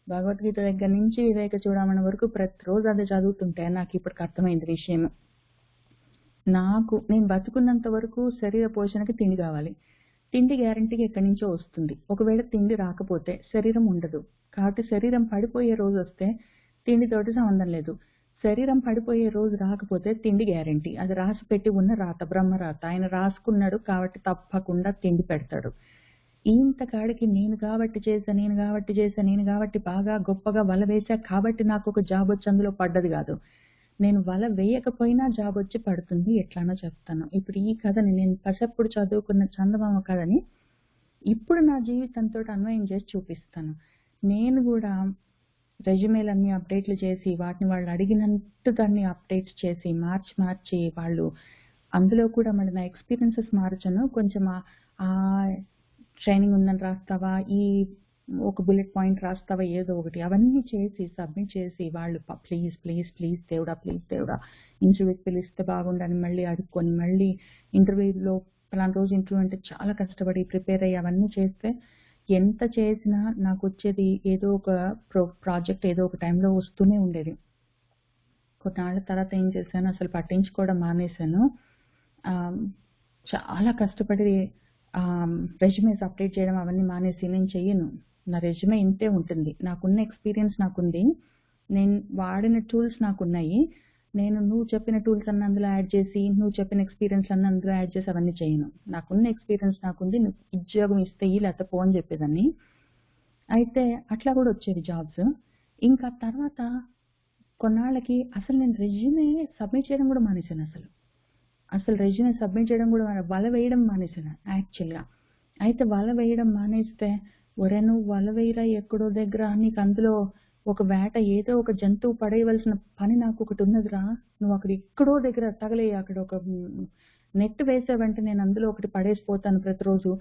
భగవద్గీత దగ్గర నుంచి వివేక చూడమని వరకు ప్రతిరోజు అది చదువుతుంటే నాకు ఇప్పటికి అర్థమైంది విషయం. నేను బతుకున్నంత వరకు శరీర పోషణకి తిండి కావాలి. తిండి గ్యారంటీగా ఎక్కడి నుంచో వస్తుంది. ఒకవేళ తిండి రాకపోతే శరీరం ఉండదు. కాబట్టి శరీరం పడిపోయే రోజు వస్తే తిండితోటి సంబంధం లేదు. శరీరం పడిపోయే రోజు రాకపోతే తిండి గ్యారంటీ. అది రాసి పెట్టి ఉన్న రాత, బ్రహ్మరాత. ఆయన రాసుకున్నాడు కాబట్టి తప్పకుండా తిండి పెడతాడు. ఇంతకాడికి నేను కాబట్టి బాగా గొప్పగా వల వేసా కాబట్టి నాకు ఒక జాబ్ వచ్చి అందులో పడ్డది కాదు. నేను వల వేయకపోయినా జాబ్ వచ్చి పడుతుంది, ఎట్లానో చెప్తాను. ఇప్పుడు ఈ కథని నేను పసప్పుడు చదువుకున్న చందమామ కథని ఇప్పుడు నా జీవితంతో అన్వయం చేసి చూపిస్తాను. నేను కూడా రెజ్యూమేలన్నీ అప్డేట్లు చేసి వాటిని వాళ్ళు అడిగినట్టు దాన్ని అప్డేట్స్ చేసి మార్చి వాళ్ళు అందులో కూడా మళ్ళీ నా ఎక్స్పీరియన్సెస్ మార్చను. కొంచెం ఆ ట్రైనింగ్ ఉందని రాస్తావా, ఈ ఒక బుల్లెట్ పాయింట్ రాస్తావా, ఏదో ఒకటి అవన్నీ చేసి సబ్మిట్ చేసి వాళ్ళు ప్లీజ్ దేవుడా ఇంటర్వ్యూకి పిలిస్తే బాగుండని మళ్ళీ అడుక్కొని మళ్ళీ ఇంటర్వ్యూలో పలానా రోజు ఇంటర్వ్యూ అంటే చాలా కష్టపడి ప్రిపేర్ అయ్యి అవన్నీ చేస్తే ఎంత చేసినా నాకు వచ్చేది ఏదో ఒక ప్రాజెక్ట్ ఏదో ఒక టైంలో వస్తూనే ఉండేది. కొన్నాళ్ళ తర్వాత ఏం చేశాను, అసలు పట్టించుకోవడం మానేశాను. చాలా కష్టపడి రెజ్యూమేస్ అప్డేట్ చేయడం అవన్నీ మానేసి నేను చెయ్యను. నా రెజ్యూమే ఇంతే ఉంటుంది. నాకున్న ఎక్స్పీరియన్స్ నాకుంది, నేను వాడిన టూల్స్ నాకున్నాయి. నువ్వు చెప్పిన టూల్స్ అన్న అందులో యాడ్ చేసి నువ్వు చెప్పిన ఎక్స్పీరియన్స్ అన్న అందులో యాడ్ చేసి అవన్నీ చేయను. నాకున్న ఎక్స్పీరియన్స్ నాకుంది, నువ్వు ఉద్యోగం ఇస్తే లేకపోతే పో అని చెప్పేదాన్ని. అయితే అట్లా కూడా వచ్చేది జాబ్స్. ఇంకా తర్వాత కొన్నాళ్ళకి అసలు నేను రెజ్యూమే సబ్మిట్ చేయడం కూడా మానేశాను. అసలు రెజ్యూమే సబ్మిట్ చేయడం కూడా వల వేయడం మానేశాను యాక్చువల్గా. అయితే వల వేయడం మానేస్తే నువ్వు వల వేయరా ఎక్కడో దగ్గర, నీకు అందులో ఒక వేట ఏదో ఒక జంతువు పడేయవలసిన పని నాకు ఒకటి ఉన్నదిరా, నువ్వు అక్కడ ఎక్కడో దగ్గర తగలేయి, అక్కడ ఒక నెట్ వేసావంటే నేను అందులో ఒకటి పడేసిపోతాను ప్రతిరోజు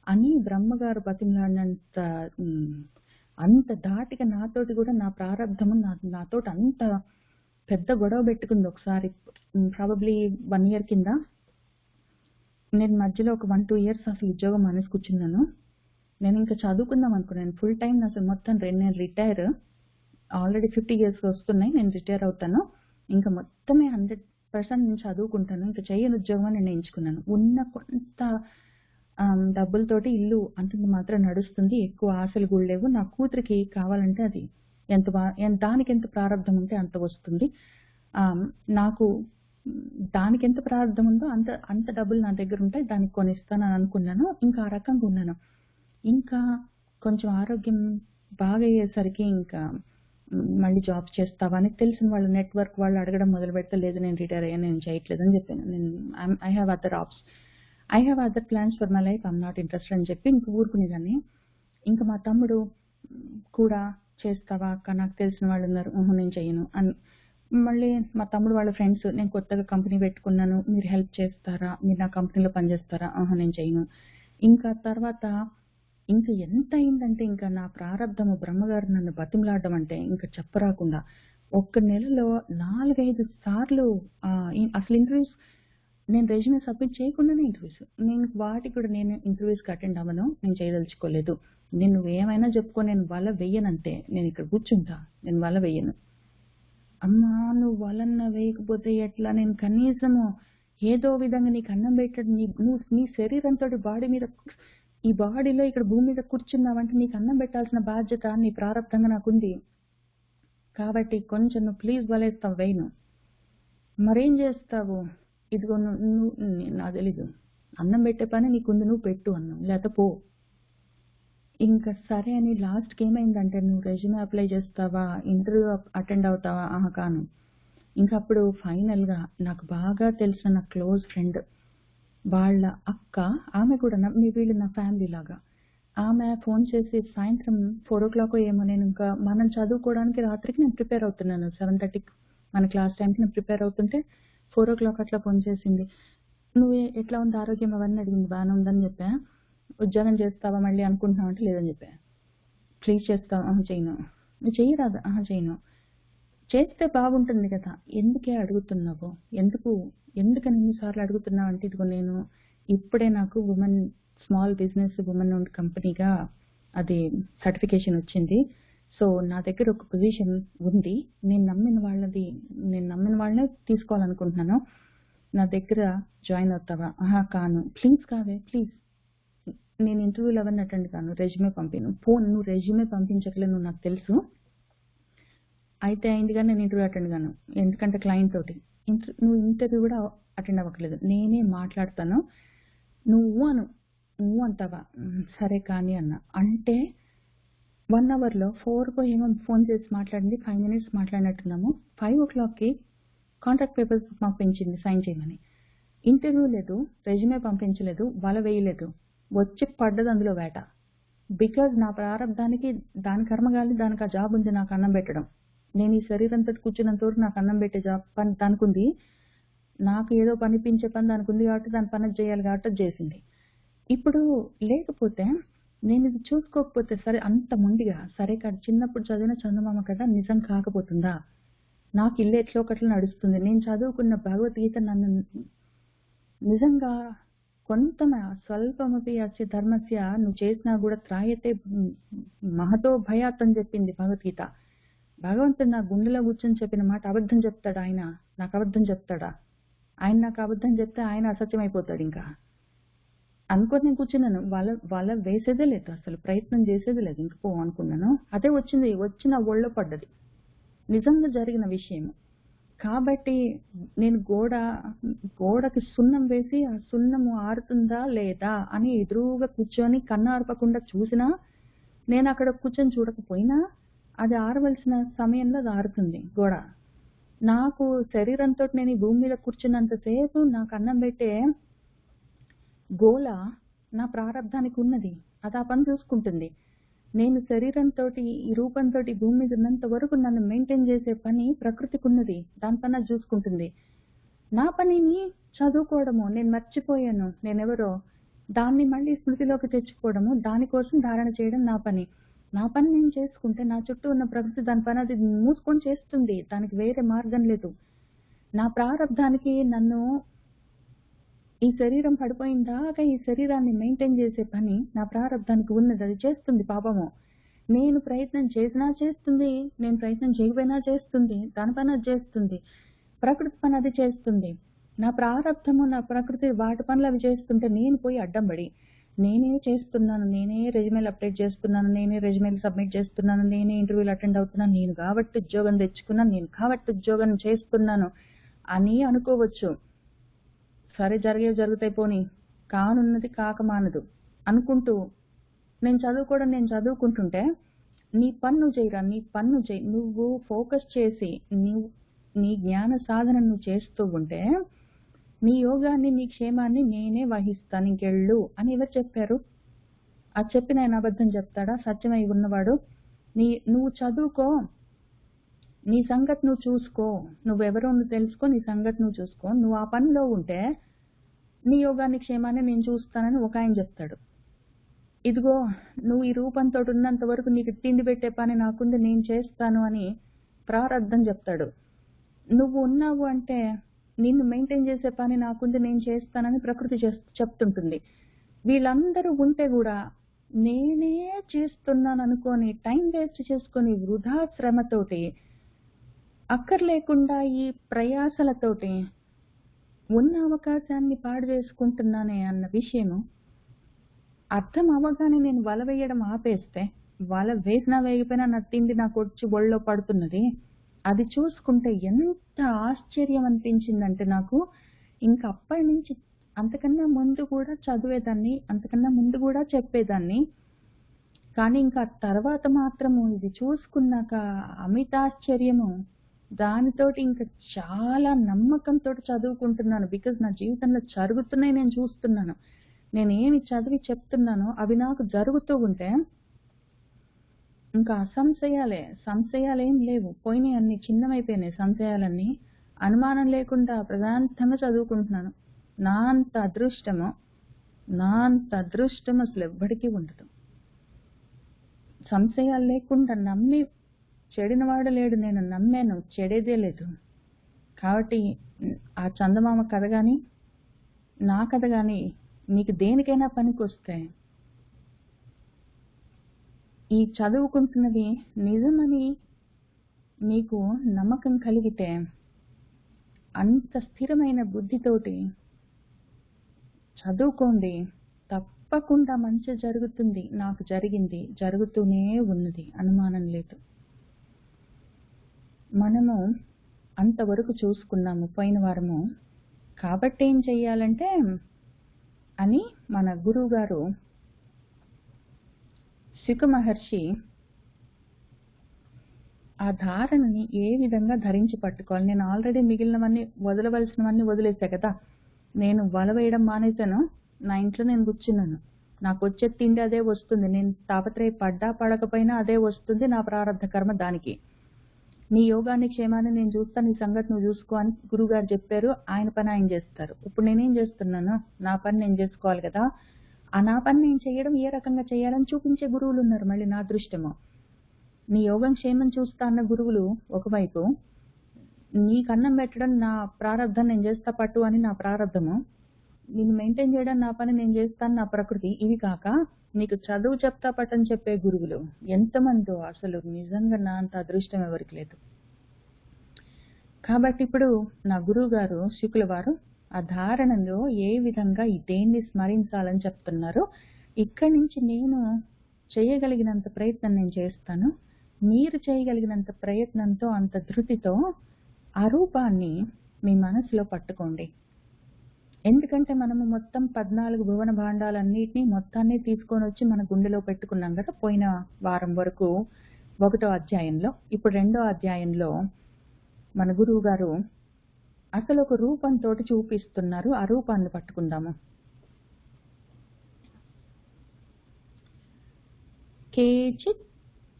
అని బ్రహ్మగారు బతిమలాడినంత అంత ధాటిగా నాతోటి కూడా నా ప్రారంధము నాతోటి అంత పెద్ద గొడవ పెట్టుకుంది. ఒకసారి ప్రాబబ్లీ 1 year కింద నేను మధ్యలో ఒక 1-2 years అసలు ఉద్యోగం మానేసి కూర్చున్నాను. నేను ఇంకా చదువుకుందాం అనుకున్నాను ఫుల్ టైం. అసలు మొత్తం నేను రిటైర్ ఆల్రెడీ 50 years వస్తున్నాయి, నేను రిటైర్ అవుతాను, ఇంకా మొత్తమే 100% నేను చదువుకుంటాను, ఇంకా చేయని ఉద్యోగం అని నిర్ణయించుకున్నాను. ఉన్న కొంత డబ్బులతోటి ఇల్లు అంతంత మాత్రం నడుస్తుంది, ఎక్కువ ఆశలు కూడా లేవు. నా కూతురికి కావాలంటే అది దానికి ఎంత ప్రారంధం ఉంటే అంత వస్తుంది, నాకు దానికి ఎంత ప్రారంధం ఉందో అంత డబ్బులు నా దగ్గర ఉంటాయి, దానికి కొనిస్తానని అనుకున్నాను. ఇంకా ఆ రకంగా ఉన్నాను. ఇంకా కొంచెం ఆరోగ్యం బాగా అయ్యేసరికి ఇంకా మళ్ళీ జాబ్స్ చేస్తావా అని తెలిసిన వాళ్ళు నెట్వర్క్ వాళ్ళు అడగడం మొదలు పెడితే లేదు నేను రిటైర్ అయ్యాను, నేను చేయట్లేదని చెప్పాను. I have other apps. I have other plans for my life, I'm not interested అని చెప్పి ఇంక ఊరుకునేదాన్ని. ఇంకా మా తమ్ముడు కూడా చేస్తావా అక్క, నాకు తెలిసిన వాళ్ళు ఉన్నారు, నేను చెయ్యను అని. మళ్ళీ మా తమ్ముడు వాళ్ళ ఫ్రెండ్స్, నేను కొత్తగా కంపెనీ పెట్టుకున్నాను, మీరు హెల్ప్ చేస్తారా, మీరు నా కంపెనీలో పనిచేస్తారా, నేను చెయ్యను. ఇంకా తర్వాత ఇంక ఎంత అయిందంటే ఇంకా నా ప్రారంధము బ్రహ్మగారు నన్ను బతిమలాడడం అంటే ఇంకా చెప్పరాకుండా ఒక్క నెలలో 4-5 సార్లు అసలు ఇంటర్వ్యూస్, నేను రెజ్యూమే సబ్మిట్ చేయకుండానే ఇంటర్వ్యూస్. నేను వాటికి కూడా నేను ఇంటర్వ్యూస్కి అటెండ్ అవ్వను, నేను చేయదలుచుకోలేదు. నేను నువ్వేమైనా చెప్పుకో, నేను వల వెయ్యనంతే, నేను ఇక్కడ కూర్చుంటా, నేను వల వెయ్యను. అమ్మా నువ్వు వలన్న వేయకపోతే ఎట్లా, నేను కనీసము ఏదో విధంగా నీకు అన్నం పెట్టడం, నువ్వు నీ శరీరంతో బాడీ మీద, ఈ బాడీలో ఇక్కడ భూమి మీద కూర్చున్నావంటే నీకు అన్నం పెట్టాల్సిన బాధ్యత నీ ప్రారంభంగా నాకుంది. కాబట్టి కొంచెం నువ్వు ప్లీజ్ వలేస్తావు, వేయను. మరేం చేస్తావు, ఇదిగో నువ్వు నాకు తెలీదు, అన్నం పెట్టే పని నీకుంది, నువ్వు పెట్టు అన్నం, లేకపోతే పో. ఇంకా సరే అని లాస్ట్కి ఏమైందంటే, నువ్వు రెజ్యూమే అప్లై చేస్తావా, ఇంటర్వ్యూ అటెండ్ అవుతావా, కాను. ఇంకా అప్పుడు ఫైనల్గా నాకు బాగా తెలిసిన నా క్లోజ్ ఫ్రెండ్ వాళ్ళ అక్క, ఆమె కూడా వీళ్ళు నా ఫ్యామిలీ లాగా, ఆమె ఫోన్ చేసి సాయంత్రం 4 o'clock ఏమో, నేను ఇంకా మనం చదువుకోవడానికి రాత్రికి నేను ప్రిపేర్ అవుతున్నాను, 7:30 మన క్లాస్ టైంకి నేను ప్రిపేర్ అవుతుంటే 4 o'clock అట్లా ఫోన్ చేసింది. నువ్వు ఎట్లా ఉంది ఆరోగ్యం అవన్నీ అడిగింది. బాగానే ఉందని చెప్పా. ఉద్యోగం చేస్తావా మళ్ళీ అనుకుంటున్నావు అంటే లేదని చెప్పా. ప్లీజ్ చేస్తావా, చేయను. నువ్వు చేయరాదా, చేయను. చేస్తే బాగుంటుంది కదా, ఎందుకే అడుగుతున్నావు, ఎందుకని ఎన్నిసార్లు అడుగుతున్నావు అంటే, ఇదిగో నేను ఇప్పుడే నాకు స్మాల్ బిజినెస్ ఉమెన్ ఓన్డ్ కంపెనీగా అది సర్టిఫికేషన్ వచ్చింది. సో నా దగ్గర ఒక పొజిషన్ ఉంది, నేను నమ్మిన వాళ్ళనే తీసుకోవాలనుకుంటున్నాను, నా దగ్గర జాయిన్ అవుతావా, కాను. ప్లీజ్ కావే, ప్లీజ్. నేను ఇంటర్వ్యూలు అవన్నీ అటెండ్ కాను, రెజ్యూమే పంపిను. నువ్వు రెజ్యూమే పంపించట్లేదు, నువ్వు నాకు తెలుసు. అయితే అయింది కానీ నేను ఇంటర్వ్యూ అటెండ్ కాను, ఎందుకంటే క్లయింట్ తోటి నువ్వు ఇంటర్వ్యూ కూడా అటెండ్ అవ్వట్లేదు, నేనే మాట్లాడతాను, నువ్వు అంటావా, సరే కానీ అన్న. అంటే 1 hourలో 4 ఏమో ఫోన్ చేసి మాట్లాడింది, 5 minutes మాట్లాడినట్టున్నాము. 5 o'clockకి కాంట్రాక్ట్ పేపర్స్ పంపించింది సైన్ చేయమని. ఇంటర్వ్యూ లేదు, రెజ్యూమే పంపించలేదు, వల వేయలేదు, వచ్చి పడ్డది అందులో వేట. బికాజ్ నా ప్రారంభానికి దాని కర్మగాలి, దానికి ఆ జాబ్ ఉంది, నాకు అన్నం పెట్టడం. నేను ఈ శరీరంతో కూర్చున్నంత వరకు నాకు అన్నం పెట్టే జాబ్ పని దానికి ఉంది, నాకు ఏదో పనిపించే పని దానికి ఉంది కాబట్టి దాని పని చేయాలి కాబట్టి అది చేసింది. ఇప్పుడు లేకపోతే నేను ఇది చూసుకోకపోతే, సరే అంత మొండిగా, సరే కాదు చిన్నప్పుడు చదివిన చందమామ కదా నిజం కాకపోతుందా, నాకు ఇల్లు ఎట్లా ఒకట్లా నడుస్తుంది, నేను చదువుకున్న భగవద్గీత నన్ను నిజంగా స్వల్పమపి అస్య ధర్మస్య నువ్వు చేసినా కూడా త్రాయతే మహతో భయాత్ అని చెప్పింది భగవద్గీత. భగవంతుడు నా గుండెలో కూర్చొని చెప్పిన మాట అబద్ధం చెప్తాడా ఆయన, నాకు అబద్ధం చెప్తాడా, ఆయన నాకు అబద్ధం చెప్తే ఆయన అసత్యం అయిపోతాడు. ఇంకా అనుకోని నేను కూర్చున్నాను, వాళ్ళ వేసేదే లేదు, అసలు ప్రయత్నం చేసేది లేదు, ఇంక పో అనుకున్నాను. అదే వచ్చిన ఒళ్ళో పడ్డది, నిజంగా జరిగిన విషయం. కాబట్టి నేను గోడకి సున్నం వేసి ఆ సున్నము ఆరుతుందా లేదా అని ఎదురుగా కూర్చొని కన్ను ఆర్పకుండా చూసినా, నేను అక్కడ కూర్చొని చూడకపోయినా అది ఆరవలసిన సమయంలో అది ఆరుతుంది గోడ. నాకు శరీరంతో నేను ఈ భూమి మీద కూర్చున్నంతసేపు నాకు అన్నం పెట్టే గోల నా ప్రారంధానికి ఉన్నది, అది ఆ పని చూసుకుంటుంది. నేను శరీరంతో ఈ రూపంతో భూమి మీద ఉన్నంత వరకు నన్ను మెయింటైన్ చేసే పని ప్రకృతికి ఉన్నది, దాని పని అది చూసుకుంటుంది. నా పనిని చదువుకోవడము నేను మర్చిపోయాను, నేనెవరో దాన్ని మళ్ళీ స్మృతిలోకి తెచ్చుకోవడము, దానికోసం ధారణ చేయడం నా పని నేను చేసుకుంటే నా చుట్టూ ఉన్న ప్రకృతి దాని పని అది మూసుకొని చేస్తుంది, దానికి వేరే మార్గం లేదు. నా ప్రారంధానికి నన్ను ఈ శరీరం పడిపోయిన దాకా ఈ శరీరాన్ని మెయింటైన్ చేసే పని నా ప్రారంధానికి ఉన్నది, అది చేస్తుంది పాపము. నేను ప్రయత్నం చేసినా చేస్తుంది, నేను ప్రయత్నం చేయకపోయినా చేస్తుంది, దాని పని అది చేస్తుంది, ప్రకృతి పని అది చేస్తుంది. నా ప్రారంధము నా ప్రకృతి వాటి పనులు అవి చేస్తుంటే నేను పోయి అడ్డం పడి నేనే చేస్తున్నాను, నేనే రెజ్యూమేలు అప్డేట్ చేస్తున్నాను, నేనే రెజ్యూమేలు సబ్మిట్ చేస్తున్నాను, నేనే ఇంటర్వ్యూలు అటెండ్ అవుతున్నాను, నేను కాబట్టి ఉద్యోగం తెచ్చుకున్నాను, నేను కాబట్టి ఉద్యోగం చేస్తున్నాను అని అనుకోవచ్చు. సరే జరిగేవి జరుగుతాయి పోనీ, కానున్నది కాకమానదు అనుకుంటూ నేను చదువుకుంటుంటే, నీ పన్ను చేయరా, నీ పన్ను చేయి, నువ్వు ఫోకస్ చేసి నీ జ్ఞాన సాధన నువ్వు చేస్తూ ఉంటే నీ యోగాన్ని నీ క్షేమాన్ని నేనే వహిస్తాను ఇంకెళ్ళు అని ఎవరు చెప్పారు? అది చెప్పిన ఆయన అబద్ధం చెప్తాడా? సత్యమై ఉన్నవాడు నువ్వు చదువుకో, నీ సంగతి నువ్వు చూసుకో, నువ్వెవరో నువ్వు తెలుసుకో, నీ సంగతి నువ్వు చూసుకో, నువ్వు ఆ పనిలో ఉంటే నీ యోగాన్ని క్షేమాన్ని నేను చూస్తానని ఒక ఆయన చెప్తాడు. ఇదిగో నువ్వు ఈ రూపంతో ఉన్నంత వరకు నీకు తిండి పెట్టే పని నాకుంది, నేను చేస్తాను అని ప్రారబ్ధం చెప్తాడు. నువ్వు ఉన్నావు అంటే నిన్ను మెయింటైన్ చేసే పని నాకుంది, నేను చేస్తానని ప్రకృతి చెప్తుంటుంది. వీళ్ళందరూ ఉంటే కూడా నేనే చేస్తున్నాను అనుకొని టైం వేస్ట్ చేసుకొని వృధా శ్రమతోటి అక్కర్లేకుండా ఈ ప్రయాసలతోటి ఉన్న అవకాశాన్ని పాడు చేసుకుంటున్నానే అన్న విషయము అర్థం అవ్వగానే నేను వల వేయడం ఆపేస్తే, వల వేసినా వేయకపోయినా నా తిండి నాకు వచ్చి ఒళ్ళో పడుతున్నది. అది చూసుకుంటే ఎంత ఆశ్చర్యం అనిపించిందంటే నాకు, ఇంకా అప్పటి నుంచి అంతకన్నా ముందు కూడా చదివేదాన్ని, అంతకన్నా ముందు కూడా చెప్పేదాన్ని. కానీ ఇంకా తర్వాత మాత్రము ఇది చూసుకున్నాక అమితాశ్చర్యము, దానితోటి ఇంకా చాలా నమ్మకంతో చదువుకుంటున్నాను. బికాజ్ నా జీవితంలో జరుగుతున్నాయి, నేను చూస్తున్నాను. నేనేమి చదివి చెప్తున్నానో అవి నాకు జరుగుతూ ఉంటే ఇంకా సంశయాలేం లేవు. పోయినాయి, అన్ని చిన్నమైపోయినాయి సంశయాలన్నీ. అనుమానం లేకుండా ప్రశాంతంగా చదువుకుంటున్నాను. నా అంత అదృష్టము అసలు ఎవ్వడికి ఉండదు. సంశయాలు లేకుండా నమ్మి చెడినవాడు లేడు. నేను నమ్మాను, చెడేదే లేదు. కాబట్టి ఆ చందమామ కథ కానీ నా కథ కానీ మీకు దేనికైనా పనికొస్తే, ఈ చదువుకుంటున్నది నిజమని మీకు నమ్మకం కలిగితే అంత స్థిరమైన బుద్ధితోటి చదువుకోండి. తప్పకుండా మంచి జరుగుతుంది. నాకు జరిగింది, జరుగుతూనే ఉన్నది, అనుమానం లేదు. మనము అంతవరకు చూసుకున్నాము పోయిన వారము. కాబట్టి ఏం చెయ్యాలంటే అని మన గురువు గారు శుక మహర్షి ఆ ధారణని ఏ విధంగా ధరించి పట్టుకోవాలి. నేను ఆల్రెడీ మిగిలినవన్నీ వదలవలసినవన్నీ వదిలేసా కదా. నేను వల వేయడం మానేశాను. నా ఇంట్లో నేను కూర్చున్నాను. నాకు వచ్చే తిండి అదే వస్తుంది. నేను తాపత్రయపడ్డా పడకపోయినా అదే వస్తుంది. నా ప్రారంధ కర్మ దానికి. నీ యోగాన్ని క్షేమాన్ని నేను చూస్తాను, నీ సంగతి నువ్వు చూసుకో అని గురువుగారు చెప్పారు. ఆయన పని ఆయన చేస్తారు. ఇప్పుడు నేనేం చేస్తున్నాను? నా పని నేను చేసుకోవాలి కదా. ఆ నా పని నేను చేయడం ఏ రకంగా చేయాలని చూపించే గురువులు ఉన్నారు. మళ్ళీ నా దృష్టము నీ యోగం క్షేమం చూస్తా అన్న గురువులు ఒకవైపు, నీకు అన్నం పెట్టడం నా ప్రారంధం, నేను చేస్తా పట్టు అని నా ప్రారంధము, నిన్ను మెయింటైన్ చేయడం నా పని నేను చేస్తాను నా ప్రకృతి. ఇవి కాక నీకు చదువు చెప్తా పట్టని చెప్పే గురువులు ఎంతమందో. అసలు నిజంగా నా అంత అదృష్టం ఎవరికి లేదు. కాబట్టి ఇప్పుడు నా గురువు గారు శుకుల వారు ఆ ధారణలో ఏ విధంగా దేన్ని స్మరించాలని చెప్తున్నారు. ఇక్కడి నుంచి నేను చేయగలిగినంత ప్రయత్నం నేను చేస్తాను. మీరు చేయగలిగినంత ప్రయత్నంతో, అంత ధృతితో ఆ రూపాన్ని మీ మనసులో పట్టుకోండి. ఎందుకంటే మనము మొత్తం 14 భువన భాండాలన్నిటినీ మొత్తాన్ని తీసుకొని వచ్చి మన గుండెలో పెట్టుకున్నాం కదా పోయిన వారం వరకు 1వ అధ్యాయంలో. ఇప్పుడు 2వ అధ్యాయంలో మన గురువు గారు అసలు ఒక రూపంతో చూపిస్తున్నారు. ఆ రూపాన్ని పట్టుకుందాము. కేచిత్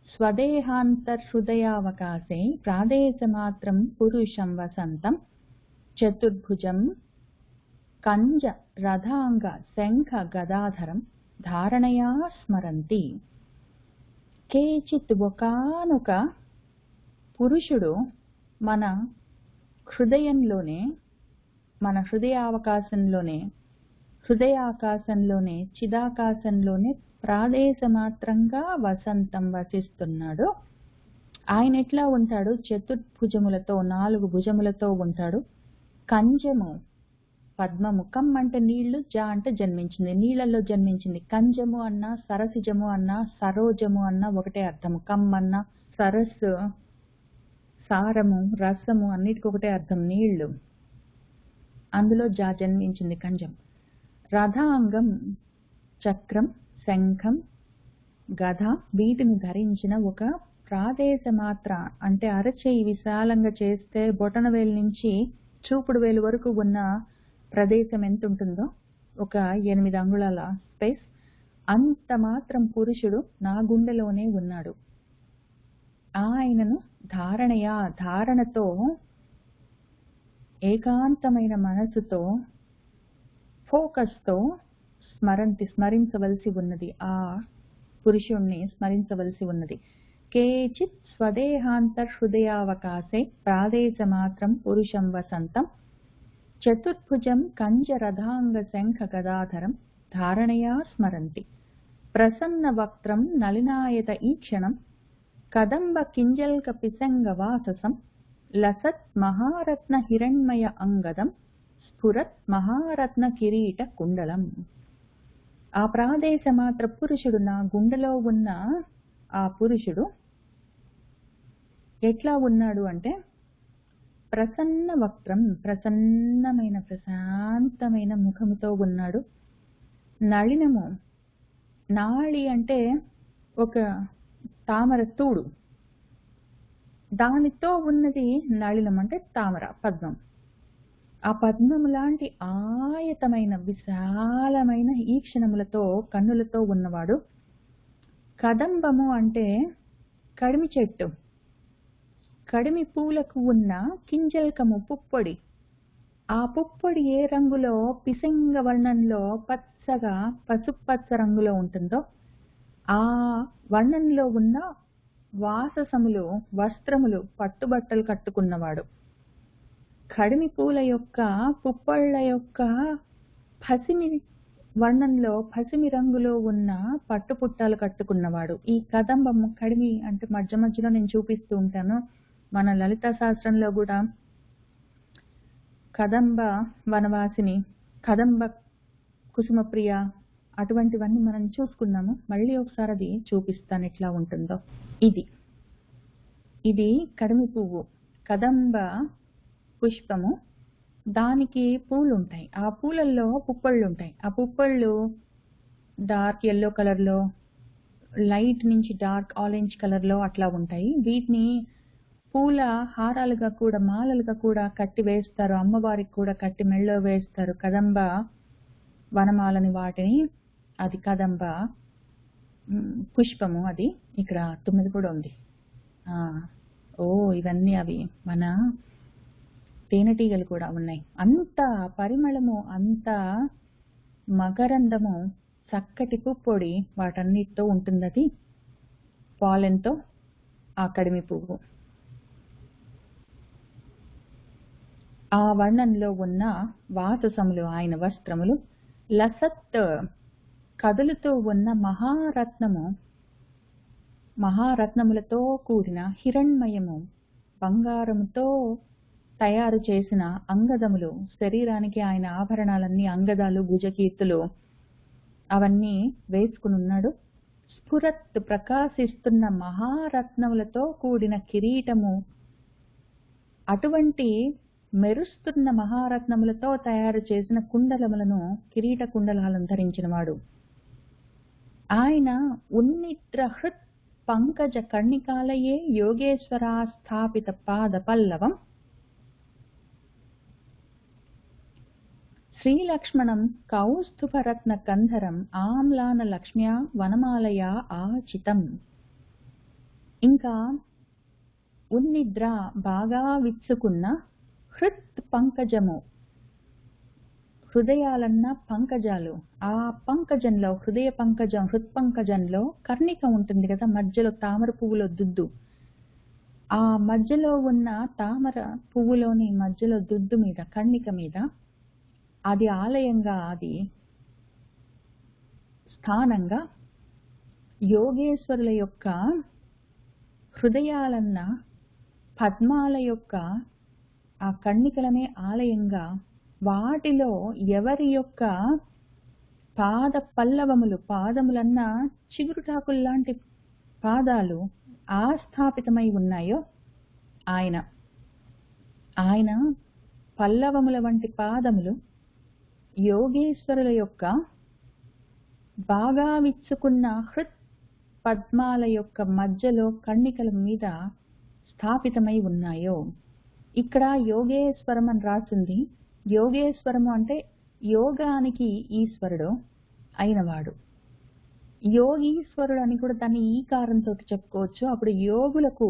స్వదేహాంతర్హృదయావకాశే ప్రాదేశమాత్రం పురుషం వసంతం చతుర్భుజం కంజ రథాంగ శంఖ గదాధరం ధారణయా స్మరంతి. కేచిత్ ఒకానొక పురుషుడు మన హృదయంలోనే, మన హృదయాకాశంలోనే చిదాకాశంలోనే ప్రాదేశమాత్రంగా వసంతం వసిస్తున్నాడు. ఆయన ఎట్లా ఉంటాడు? చతుర్భుజములతో, 4 భుజములతో ఉంటాడు. కంజము, పద్మము, కమ్ అంటే నీళ్లు, జ అంటే జన్మించింది, నీళ్లలో జన్మించింది. కంజము అన్నా, సరసిజము అన్నా, సరోజము అన్నా ఒకటే అర్థము. కమ్ అన్నా, సరస్సు, సారము, రసము అన్నిటికీ ఒకటే అర్థం, నీళ్లు. అందులో జా జన్మించింది, కంజం. రథాంగం, చక్రం, శంఖం, గద వీటిని ధరించిన ఒక ప్రాదేశమాత్ర అంటే అరచేయి విశాలంగా చేస్తే బొటన వేలు నుంచి చూపుడు వేలు వరకు ఉన్న ప్రదేశం ఎంత ఉంటుందో, ఒక 8 అంగుళాల స్పేస్, అంత మాత్రం పురుషుడు నా గుండెలోనే ఉన్నాడు. ఆయనను ధారణతో, ఏకాంతమైన మనసుతో, ఫోకస్తో స్మరించవలసి ఉన్నది. ఆ పురుషుణ్ణి స్మరించవలసి ఉన్నది. కేచిత్ స్వదేహాంతర్హృదయావకాశే ప్రాదేశమాత్రం పురుషం వసంతం చతుర్భుజం కంజరథాంగ శంఖ గదాధరం ధారణయా స్మరంతి ప్రసన్న వక్త్రం నళినాయత ఈక్షణం కదంబ కింజల్క పిశంగ వాససం లసత్ మహారత్న హిరణ్మయ అంగదం స్ఫురత్ మహారత్న కిరీట కుండలం. ఆ ప్రాదేశమాత్ర పురుషుడు, నా గుండెలో ఉన్న ఆ పురుషుడు ఎట్లా ఉన్నాడు అంటే, ప్రసన్న వక్త్రం, ప్రసన్నమైన ప్రశాంతమైన ముఖముతో ఉన్నాడు. నళినము, నాళి అంటే ఒక తామర తూడు, దానితో ఉన్నది నళినం అంటే తామర పద్మం. ఆ పద్మము లాంటి ఆయతమైన విశాలమైన ఈక్షణములతో, కన్నులతో ఉన్నవాడు. కదంబము అంటే కడిమి చెట్టు, కడిమి పూలకు ఉన్న కింజల్కము పుప్పొడి. ఆ పుప్పొడి ఏ రంగులో, పిశంగ వర్ణంలో, పచ్చగా పసుపచ్చ రంగులో ఉంటుందో ఆ వర్ణంలో ఉన్న వాససములు, వస్త్రములు, పట్టుబట్టలు కట్టుకున్నవాడు. కడిమి పూల యొక్క, పుప్పళ్ళ యొక్క పసిమి వర్ణంలో, పసిమి రంగులో ఉన్న పట్టుపుట్టాలు కట్టుకున్నవాడు. ఈ కదంబము, కడిమి అంటే మధ్య మధ్యలో నేను చూపిస్తూ ఉంటాను. మన లలితా శాస్త్రంలో కూడా కదంబ వనవాసిని, కదంబ కుసుమప్రియ, అటువంటివన్నీ మనం చూసుకున్నాము. మళ్ళీ ఒకసారి అది చూపిస్తాను ఎట్లా ఉంటుందో. ఇది కడిమి పువ్వు, కదంబ పుష్పము. దానికి పూలు ఉంటాయి, ఆ పూలల్లో పుప్పళ్ళు ఉంటాయి. ఆ పుప్పళ్ళు డార్క్ ఎల్లో కలర్లో, లైట్ నుంచి డార్క్ ఆరెంజ్ కలర్లో అట్లా ఉంటాయి. వీటిని పూల హారాలుగా కూడా, మాలలుగా కూడా కట్టి వేస్తారు. అమ్మవారికి కూడా కట్టి మెళ్ళో వేస్తారు కదంబ వనమాలని. వాటిని, అది కదంబ పుష్పము. అది ఇక్కడ 9 కూడా ఉంది. ఇవన్నీ అవి మన తేనెటీగలు కూడా ఉన్నాయి. అంత పరిమళము, అంత మకరందము, చక్కటి పుప్పొడి వాటన్నిటితో ఉంటుంది. అది పాలెన్తో ఆ కడిమి పువ్వు. ఆ వర్ణంలో ఉన్న వాససములు ఆయన వస్త్రములు. లసత్ కదులుతూ ఉన్న మహారత్నములతో కూడిన హిరణ్మయము, బంగారముతో తయారు చేసిన అంగదములు. శరీరానికి ఆయన ఆభరణాలన్నీ, అంగదాలు, భుజకీర్తులు అవన్నీ వేసుకుని ఉన్నాడు. స్ఫురత్ ప్రకాశిస్తున్న మహారత్నములతో కూడిన కిరీటము, అటువంటి మెరుస్తున్న మహారత్నములతో తయారు చేసిన కుండలములను, కిరీట కుండలాలను ధరించిన వాడు. ఆయన ఉన్నిద్ర హృత్ పంకజ కర్ణికాలయే యోగేశ్వరా స్థాపిత పాద పల్లవం శ్రీలక్ష్మణం కౌస్తుభరత్న కంధరం ఆమ్లాన లక్ష్మ్యా వనమాలయా ఆచితం. ఇంకా ఉన్నిద్ర బాగా విచ్చుకున్న, హృత్ పంకజము, హృదయాలన్న పంకజాలు. ఆ పంకజంలో, హృదయ పంకజం, హృత్పంకజంలో కర్ణిక ఉంటుంది కదా, మధ్యలో తామర పువ్వులో దుద్దు. ఆ మధ్యలో ఉన్న తామర పువ్వులోని మధ్యలో దుద్దు మీద, కర్ణిక మీద, అది ఆలయంగా, అది స్థానంగా యోగేశ్వరుల యొక్క హృదయాలన్న పద్మాల యొక్క ఆ కర్ణికలనే ఆలయంగా, వాటిలో ఎవరి యొక్క పాద పల్లవములు, పాదములన్న చిగురుటాకుల్లాంటి పాదాలు ఆస్థాపితమై ఉన్నాయో ఆయన పల్లవముల వంటి పాదములు యోగేశ్వరుల యొక్క బాగా విచ్చుకున్న హృత్ పద్మాల యొక్క మధ్యలో కర్ణికల మీద స్థాపితమై ఉన్నాయో. ఇక్కడ యోగేశ్వరం అని రాసింది. యోగేశ్వరము అంటే యోగానికి ఈశ్వరుడు అయినవాడు. యోగీశ్వరుడు అని కూడా దాన్ని ఈకారంతో చెప్పుకోవచ్చు. అప్పుడు యోగులకు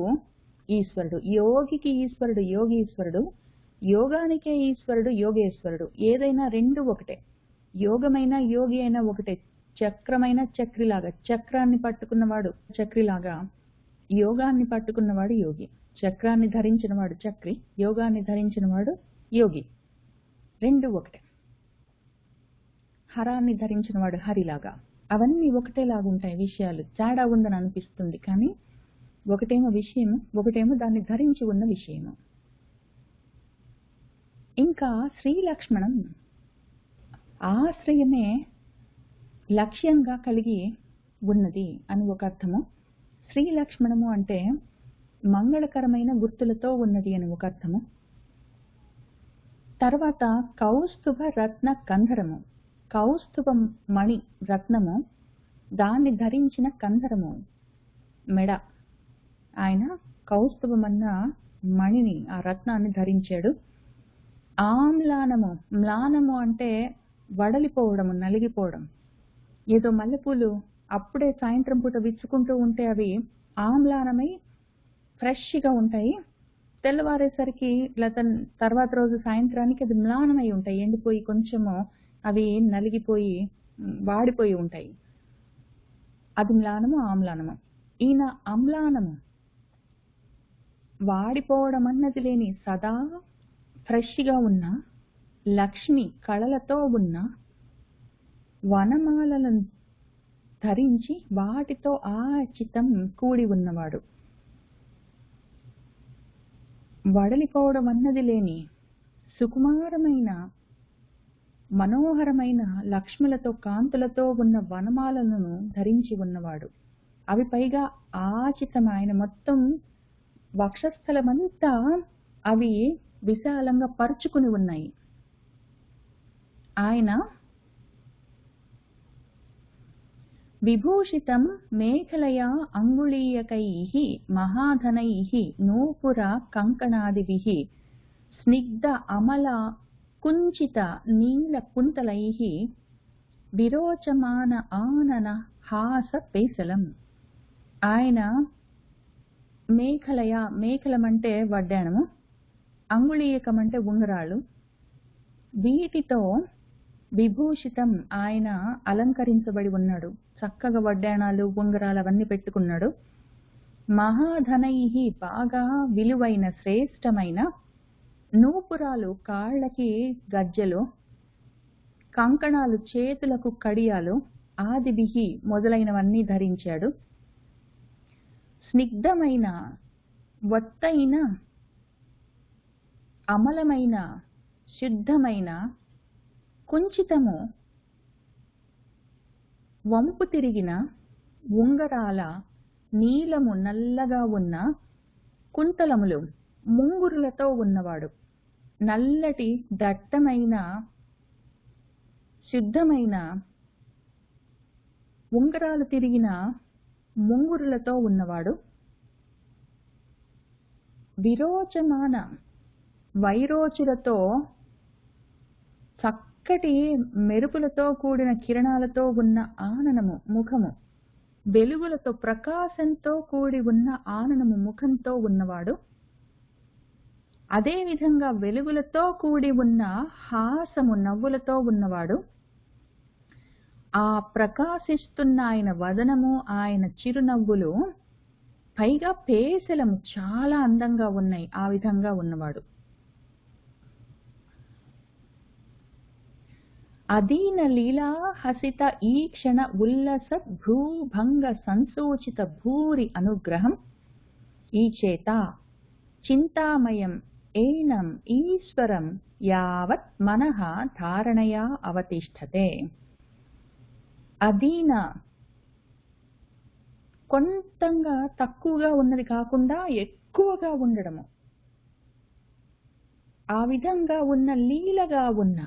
ఈశ్వరుడు, యోగికి ఈశ్వరుడు యోగీశ్వరుడు, యోగానికే ఈశ్వరుడు యోగేశ్వరుడు. ఏదైనా రెండు ఒకటే, యోగమైన యోగి అయినా ఒకటే. చక్రమైన చక్రిలాగా, చక్రాన్ని పట్టుకున్నవాడు చక్రిలాగా, యోగాన్ని పట్టుకున్నవాడు యోగి. చక్రాన్ని ధరించినవాడు చక్రి, యోగాన్ని ధరించినవాడు యోగి. రెండు ఒకటే. హరాన్ని ధరించినవాడు హరిలాగా. అవన్నీ ఒకటేలాగా ఉంటాయి. విషయాలు తేడా ఉందని అనిపిస్తుంది, కానీ ఒకటేమో విషయము, ఒకటేమో దాన్ని ధరించి ఉన్న విషయము. ఇంకా శ్రీలక్ష్మణం ఆశ్రయమే లక్ష్యంగా కలిగి ఉన్నది అని ఒక అర్థము. శ్రీలక్ష్మణము అంటే మంగళకరమైన గుర్తులతో ఉన్నది అని ఒక అర్థము. తర్వాత కౌస్తుభ రత్న కంధరము, కౌస్తుభ మణి రత్నము, దాన్ని ధరించిన కంధరము మెడ. ఆయన కౌస్తుభమన్న మణిని, ఆ రత్నాన్ని ధరించాడు. ఆమ్లానము, మ్లానము అంటే వడలిపోవడము, నలిగిపోవడం. ఏదో మల్లెపూలు అప్పుడే సాయంత్రం పూట విచ్చుకుంటూ ఉంటే అవి ఆమ్లానమై ఫ్రెష్గా ఉంటాయి. తెల్లవారేసరికి లేదా తర్వాత రోజు సాయంత్రానికి అది మ్లానమై ఉంటాయి, ఎండిపోయి కొంచెము అవి నలిగిపోయి వాడిపోయి ఉంటాయి. అది మ్లానము, ఆమ్లానము. ఈయన అమ్లానము, వాడిపోవడం అన్నది లేని సదా ఫ్రెష్గా ఉన్న లక్ష్మి కళలతో ఉన్న వనమాలను ధరించి వాటితో ఆచితం కూడి ఉన్నవాడు. వడలిపోవడం అన్నది లేని సుకుమారమైన మనోహరమైన లక్ష్ములతో కాంతులతో ఉన్న వనమాలను ధరించి ఉన్నవాడు. అవి పైగా ఆచితం, ఆయన మొత్తం వక్షస్థలమంతా అవి విశాలంగా పరుచుకుని ఉన్నాయి. ఆయన విభూషితం మేఖలయా అంగుళీయకైః మహాధనైః నూపుర కంకణాదిభిః స్నిగ్ధ అమల కుంచిత నీల కుంతలైః విరోచమాన ఆనన హాస పేసలం. ఆయన మేఖలయ, మేఖలమంటే వడ్డాణము, అంగుళీయకం అంటే ఉంగరాలు, వీటితో విభూషితం ఆయన అలంకరించబడి ఉన్నాడు. చక్కగా వడ్డాణాలు, ఉంగరాలు అవన్నీ పెట్టుకున్నాడు. మహాధనైః బాగా విలువైన శ్రేష్టమైన, నూపురాలు కాళ్ళకి గజ్జెలు, కంకణాలు చేతులకు కడియాలు, ఆదిభిః మొదలైనవన్నీ ధరించాడు. స్నిగ్ధమైన, ఒత్తైన, అమలమైన, శుద్ధమైన, కుంచితము వంపు తిరిగిన ఉంగరాల, నీలము నల్లగా ఉన్న కుంతలములు ముంగురులతో ఉన్నవాడు. నల్లటి దట్టమైన శుద్ధమైన ఉంగరాలు తిరిగిన ముంగురులతో ఉన్నవాడు. విరోచమాన, వైరోచులతో చక్కటి మెరుపులతో కూడిన కిరణాలతో ఉన్న ఆననము ముఖము, వెలుగులతో ప్రకాశంతో కూడి ఉన్న ఆననము ముఖంతో ఉన్నవాడు. అదేవిధంగా వెలుగులతో కూడి ఉన్న హాసము, నవ్వులతో ఉన్నవాడు. ఆ ప్రకాశిస్తున్న ఆయన వదనము, ఆయన చిరునవ్వులు పైగా పేసలము చాలా అందంగా ఉన్నాయి. ఆ విధంగా ఉన్నవాడు. అదీన లీలా హసిత ఈక్షణ ఉల్లస భ్రూభంగ సంసూచిత భూరి అనుగ్రహం ఈచేత చింతామయం ఏనం ఈశ్వరం యావత్ మనః ధారణయా అవతిష్ఠతే. అదీన, కొంతంగా తక్కువగా ఉన్నది కాకుండా ఎక్కువగా ఉండడము, ఆ విధంగా ఉన్న లీలగా ఉన్న,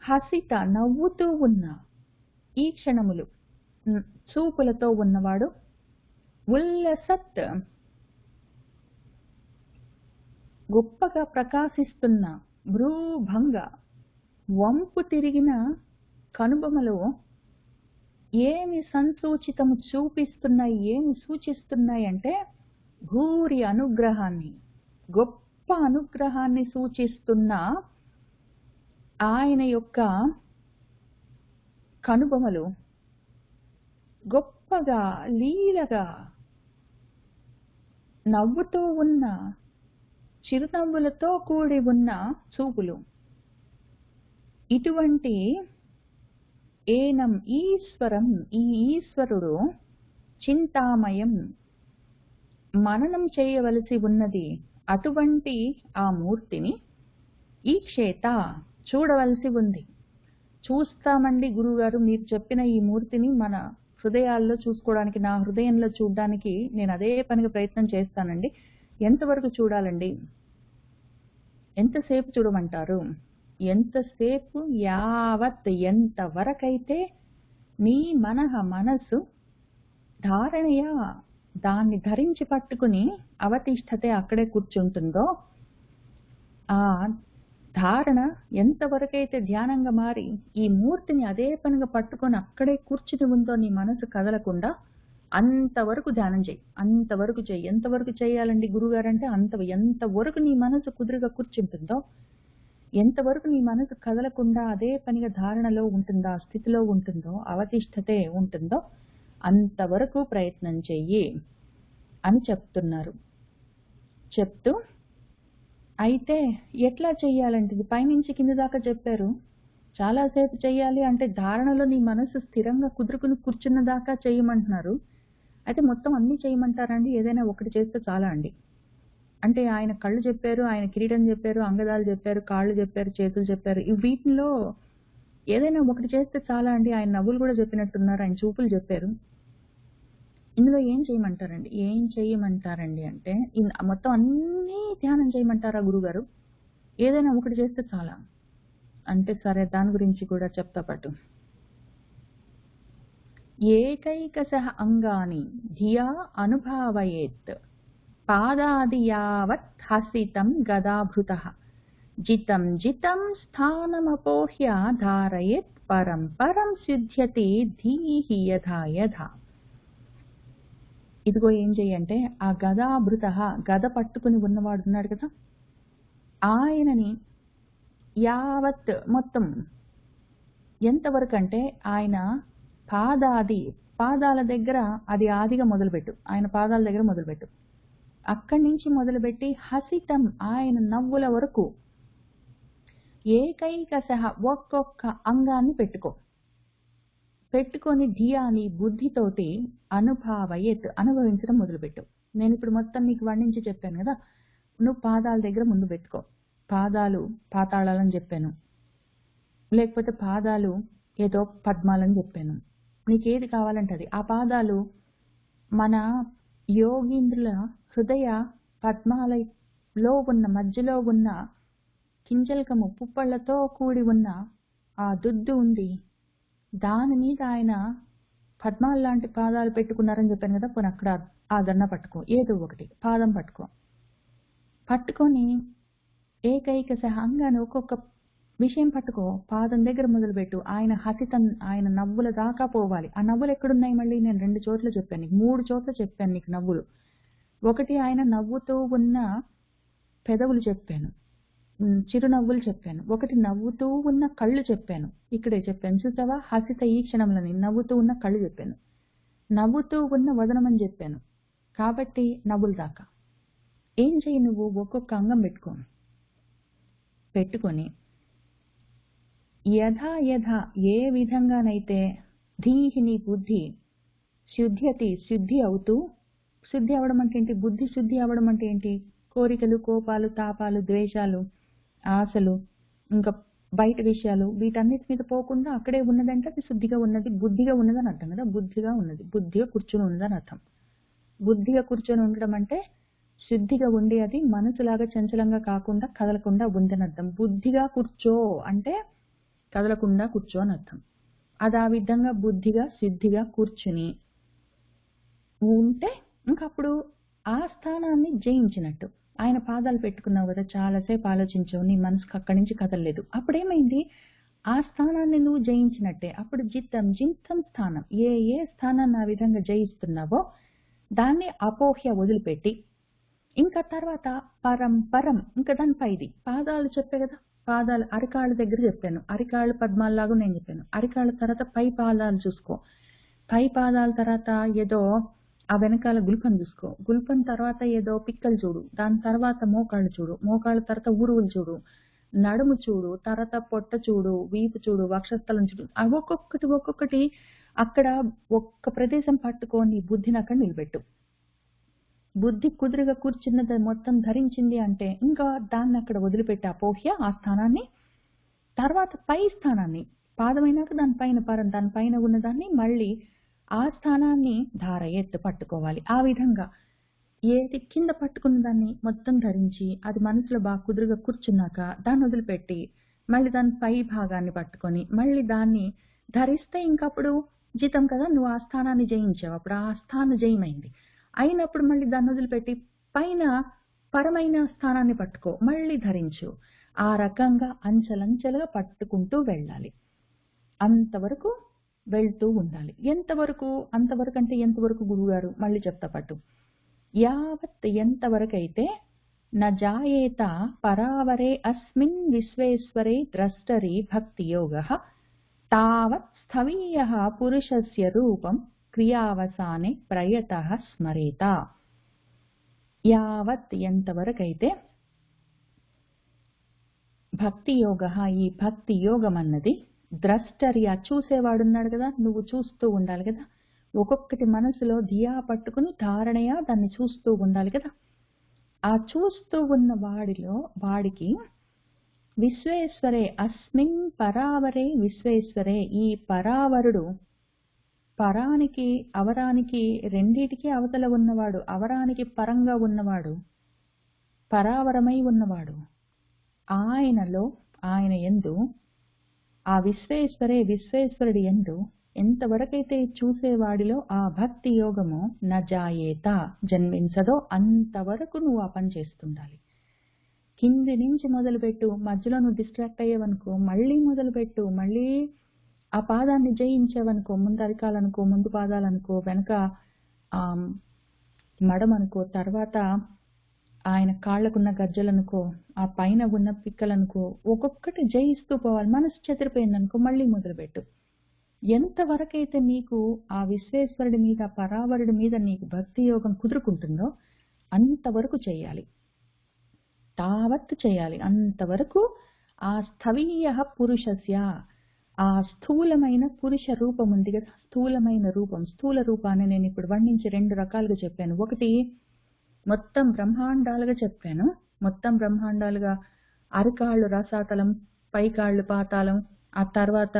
హసిత నవ్వుతూ ఉన్న, ఈ క్షణములు చూపులతో ఉన్నవాడు. ఉల్లసత్ గొప్పగా ప్రకాశిస్తున్న, భ్రూభంగ వంపు తిరిగిన కనుబొమలు ఏమి సంసూచితము చూపిస్తున్నాయి, ఏమి సూచిస్తున్నాయి అంటే భూరి అనుగ్రహాన్ని, గొప్ప అనుగ్రహాన్ని సూచిస్తున్న ఆయన యొక్క కనుబొమలు గొప్పగా లీలగా నవ్వుతూ ఉన్న, చిరునవ్వులతో కూడి ఉన్న చూపులు. ఇటువంటి ఏనం ఈశ్వరం, ఈ ఈశ్వరుడు చింతామయం, మననం చేయవలసి ఉన్నది. అటువంటి ఆ మూర్తిని ఈక్షేత చూడవలసి ఉంది. చూస్తామండి గురువుగారు, మీరు చెప్పిన ఈ మూర్తిని మన హృదయాల్లో చూసుకోవడానికి, నా హృదయంలో చూడడానికి నేను అదే పనిగా ప్రయత్నం చేస్తానండి. ఎంతవరకు చూడాలండి? ఎంతసేపు చూడమంటారు? ఎంతసేపు? యావత్, ఎంతవరకైతే నీ మనసు ధారణయ, దాన్ని ధరించి పట్టుకుని అవతిష్ఠతే, అక్కడే కూర్చుంటుందో, ఆ ధారణ ఎంతవరకైతే ధ్యానంగా మారి ఈ మూర్తిని అదే పనిగా పట్టుకొని అక్కడే కూర్చుని ఉందో, నీ మనసు కదలకుండా, అంతవరకు ధ్యానం చేయి. అంతవరకు చెయ్యి. ఎంతవరకు చేయాలండి గురుగారంటే ఎంతవరకు నీ మనసు కుదురుగా కూర్చుంటుందో, ఎంతవరకు నీ మనసు కదలకుండా అదే పనిగా ధారణలో ఉంటుందో, ఆ స్థితిలో ఉంటుందో, అవతిష్ఠతే ఉంటుందో, అంతవరకు ప్రయత్నం చెయ్యి అని చెప్తున్నారు. చెప్తూ అయితే ఎట్లా చెయ్యాలంటే, ఇది పైనుంచి కింద దాకా చెప్పారు. చాలాసేపు చెయ్యాలి అంటే ధారణలో నీ మనసు స్థిరంగా కుదురుకుని కూర్చున్న దాకా చేయమంటున్నారు. అయితే మొత్తం అన్ని చేయమంటారండి? ఏదైనా ఒకటి చేస్తే చాలా అండి? అంటే ఆయన కళ్ళు చెప్పారు, ఆయన కిరీటం చెప్పారు, అంగదాలు చెప్పారు, కాళ్ళు చెప్పారు, చేతులు చెప్పారు. వీటిలో ఏదైనా ఒకటి చేస్తే చాలా అండి? ఆయన నవ్వులు కూడా చెప్పినట్టున్నారు, ఆయన చూపులు చెప్పారు. ఇందులో ఏం చేయమంటారండి? ఏం చేయమంటారండి అంటే మొత్తం అన్నీ ధ్యానం చేయమంటారా గురుగారు? ఏదైనా ఒకటి చేస్తే చాలా అంటే? సరే, దాని గురించి కూడా చెప్తా పాటు. ఏకైకశః అంగాని ధియా అనుభావయేత్, పాదాది యావత్ హసితం గదాభృతః, జితం జితం స్థానమపోహ్య ధారయేత్ పరం పరం సిద్ధ్యతి ధీః యథా యథా. ఇదిగో ఏం చెయ్యంటే, ఆ గదాభృత, గద పట్టుకుని ఉన్నవాడు ఉన్నాడు కదా, ఆయనని యావత్ మొత్తం ఎంతవరకు అంటే ఆయన పాదాల దగ్గర, అది ఆదిగా మొదలుపెట్టు, ఆయన పాదాల దగ్గర మొదలుపెట్టు, అక్కడి నుంచి మొదలుపెట్టి హసితం, ఆయన నవ్వుల వరకు, ఏకైకశః ఒక్కొక్క అంగాన్ని పెట్టుకొని ధియాని బుద్ధితోటి అనుభావయేత్, అనుభవించడం మొదలుపెట్టు. నేను ఇప్పుడు మొత్తం నీకు వర్ణించి చెప్పాను కదా, నువ్వు పాదాల దగ్గర ముందు పెట్టుకో. పాదాలు పాతాళాలని చెప్పాను, లేకపోతే పాదాలు ఏదో పద్మాలని చెప్పాను. నీకేది కావాలంటే అది. ఆ పాదాలు మన యోగీంద్రుల హృదయ పద్మాలలో ఉన్న, మధ్యలో ఉన్న కింజల్కము పుప్పళ్లతో కూడి ఉన్న ఆ దుద్దు ఉంది, దాని మీద ఆయన పద్మాల లాంటి పాదాలు పెట్టుకున్నారని చెప్పాను కదా. పోనీ అక్కడ ఆ దండ పట్టుకో, ఏదో ఒకటి పాదం పట్టుకొని ఏకైకశః అంగాన్ని ఒక్కొక్క విషయం పట్టుకో. పాదం దగ్గర మొదలుపెట్టు, ఆయన హసితం, ఆయన నవ్వుల దాకా పోవాలి. ఆ నవ్వులు ఎక్కడున్నాయి? మళ్ళీ నేను 2 చోట్ల చెప్పాను నీకు, 3 చోట్ల చెప్పాను నీకు నవ్వులు. ఒకటి ఆయన నవ్వుతూ ఉన్న పెదవులు చెప్పాను, చిరునవ్వులు చెప్పాను. ఒకటి నవ్వుతూ ఉన్న కళ్ళు చెప్పాను, ఇక్కడే చెప్పాను చూసావా, హసిత ఈ క్షణంలోని నవ్వుతూ ఉన్న కళ్ళు చెప్పాను, నవ్వుతూ ఉన్న వదనమని చెప్పాను. కాబట్టి నవ్వుల దాకా ఏం చెయ్యి, నువ్వు ఒక్కొక్క అంగం పెట్టుకొని యథా యథా, ఏ విధంగానైతే ధీహిని బుద్ధి శుద్ధ్యతి, శుద్ధి అవుతూ, శుద్ధి అవడం అంటే ఏంటి? బుద్ధి శుద్ధి అవడం అంటే ఏంటి? కోరికలు, కోపాలు, తాపాలు, ద్వేషాలు, ఆశలు, ఇంకా బయట విషయాలు, వీటన్నిటి మీద పోకుండా అక్కడే ఉన్నదంటే అది శుద్ధిగా ఉన్నది, బుద్ధిగా ఉన్నదని అర్థం కదా. బుద్ధిగా ఉన్నది, బుద్ధిగా కూర్చొని ఉన్నదని అర్థం. బుద్ధిగా కూర్చొని ఉండడం అంటే శుద్ధిగా ఉండి, అది మనసులాగా చంచలంగా కాకుండా కదలకుండా ఉందని అర్థం. బుద్ధిగా కూర్చో అంటే కదలకుండా కూర్చో అని అర్థం. అది ఆ విధంగా బుద్ధిగా సిద్ధిగా కూర్చుని ఉంటే ఇంకప్పుడు ఆ స్థానాన్ని జయించినట్టు. ఆయన పాదాలు పెట్టుకున్నావు కదా, చాలాసేపు ఆలోచించావు, నీ మనసుకు అక్కడి నుంచి కదలలేదు. అప్పుడేమైంది, ఆ స్థానాన్ని నువ్వు జయించినట్టే. అప్పుడు జితం స్థానం, ఏ ఏ స్థానాన్ని ఆ విధంగా జయిస్తున్నావో దాన్ని అపోహ్య వదిలిపెట్టి, ఇంకా తర్వాత పరం ఇంకా దాని పైది పాదాలు చెప్పే కదా, పాదాలు అరికాళ్ళ దగ్గర చెప్పాను, అరికాళ్ళు పద్మాల్లాగా నేను చెప్పాను. అరికాళ్ళ తర్వాత పై పాదాలు చూసుకో, పై పాదాల తర్వాత ఏదో ఆ వెనకాల గుల్పని చూసుకో, గుల్పని తర్వాత ఏదో పిక్కలు చూడు, దాని తర్వాత మోకాళ్ళు చూడు, మోకాళ్ళ తర్వాత ఉరువులు చూడు, నడుము చూడు, తర్వాత పొట్ట చూడు, వీపు చూడు, వక్షస్థలం చూడు. అవి ఒక్కొక్కటి అక్కడ ఒక్క ప్రదేశం పట్టుకొని బుద్ధిని అక్కడ నిలబెట్టు. బుద్ధి కుదురుగా కూర్చున్నది మొత్తం ధరించింది అంటే ఇంకా దాన్ని అక్కడ వదిలిపెట్టి అపోహ్య ఆ స్థానాన్ని, తర్వాత పై స్థానాన్ని పాదమైనాక దానిపైన పరం, దానిపైన ఉన్నదాన్ని మళ్ళీ ఆ స్థానాన్ని ధార ఎత్తు పట్టుకోవాలి. ఆ విధంగా ఏది కింద పట్టుకున్న దాన్ని మొత్తం ధరించి అది మనసులో బాగా కుదురుగా కూర్చున్నాక దాన్ని వదిలిపెట్టి మళ్ళీ దాని పై భాగాన్ని పట్టుకొని మళ్ళీ దాన్ని ధరిస్తే ఇంకప్పుడు జితం కదా, నువ్వు ఆ స్థానాన్ని జయించావు. అప్పుడు ఆ స్థానం జయమైంది. అయినప్పుడు మళ్ళీ దాన్ని వదిలిపెట్టి పైన పరమైన స్థానాన్ని పట్టుకో, మళ్ళీ ధరించు. ఆ రకంగా అంచెలంచెలుగా పట్టుకుంటూ వెళ్ళాలి. అంతవరకు వెళ్తూ ఉండాలి. ఎంతవరకు, అంతవరకు అంటే ఎంతవరకు గురువుగారు? మళ్ళీ చెప్తా పట్టు. యావత్ ఎంతవరకైతే నజాయేత పరావరే అస్మిన్ విశ్వేశ్వరే ద్రష్టరి భక్తియోగః తావత్ స్థవీయః పురుషస్య రూపం క్రియావసానే ప్రయతః స్మరేత. యావత్ ఎంతవరకైతే భక్తి యోగ, ఈ భక్తి యోగం అన్నది ద్రష్టర్య చూసేవాడున్నాడు కదా, నువ్వు చూస్తూ ఉండాలి కదా, ఒక్కొక్కటి మనసులో ధియా పట్టుకుని ధారణయా దాన్ని చూస్తూ ఉండాలి కదా. ఆ చూస్తూ ఉన్న వాడికి విశ్వేశ్వరే అస్మిన్ పరావరే విశ్వేశ్వరే, ఈ పరావరుడు పరానికి అవరానికి రెండిటికి అవతల ఉన్నవాడు, అవరానికి పరంగా ఉన్నవాడు, పరావరమై ఉన్నవాడు, ఆయనలో ఆయన యందు ఆ విశ్వేశ్వరుడి యందు ఎంతవరకైతే చూసేవాడిలో ఆ భక్తి యోగము నజాయేత జన్మించదో అంతవరకు నువ్వు ఆ పని చేస్తుండాలి. కింది నుంచి మొదలుపెట్టు, మధ్యలో నువ్వు డిస్ట్రాక్ట్ అయ్యేవనుకో మళ్ళీ మొదలుపెట్టు, మళ్ళీ ఆ పాదాన్ని జయించావనుకో, ముందు అరికాలనుకో, ముందు పాదాలనుకో, వెనక మడమనుకో, తర్వాత ఆయన కాళ్లకున్న గజ్జలనుకో, ఆ పైన ఉన్న పిక్కలనుకో, ఒక్కొక్కటి జయిస్తూ పోవాలి. మనసు చెదిరిపోయిందనుకో మళ్ళీ మొదలుపెట్టు. ఎంతవరకైతే నీకు ఆ విశ్వేశ్వరుడి మీద, పరావరుడి మీద నీకు భక్తి యోగం కుదురుకుంటుందో అంతవరకు చేయాలి, తావత్తు చేయాలి. అంతవరకు ఆ స్థవీయ పురుషస్య, ఆ స్థూలమైన పురుష రూపం ఉంది కదా, స్థూలమైన రూపం, స్థూల రూపాన్ని నేను ఇప్పుడు వర్ణించి 2 రకాలుగా చెప్పాను. ఒకటి మొత్తం బ్రహ్మాండాలుగా చెప్పాను, మొత్తం బ్రహ్మాండాలుగా అరికాళ్ళు రసాతలం, పైకాళ్ళు పాతాళం, ఆ తర్వాత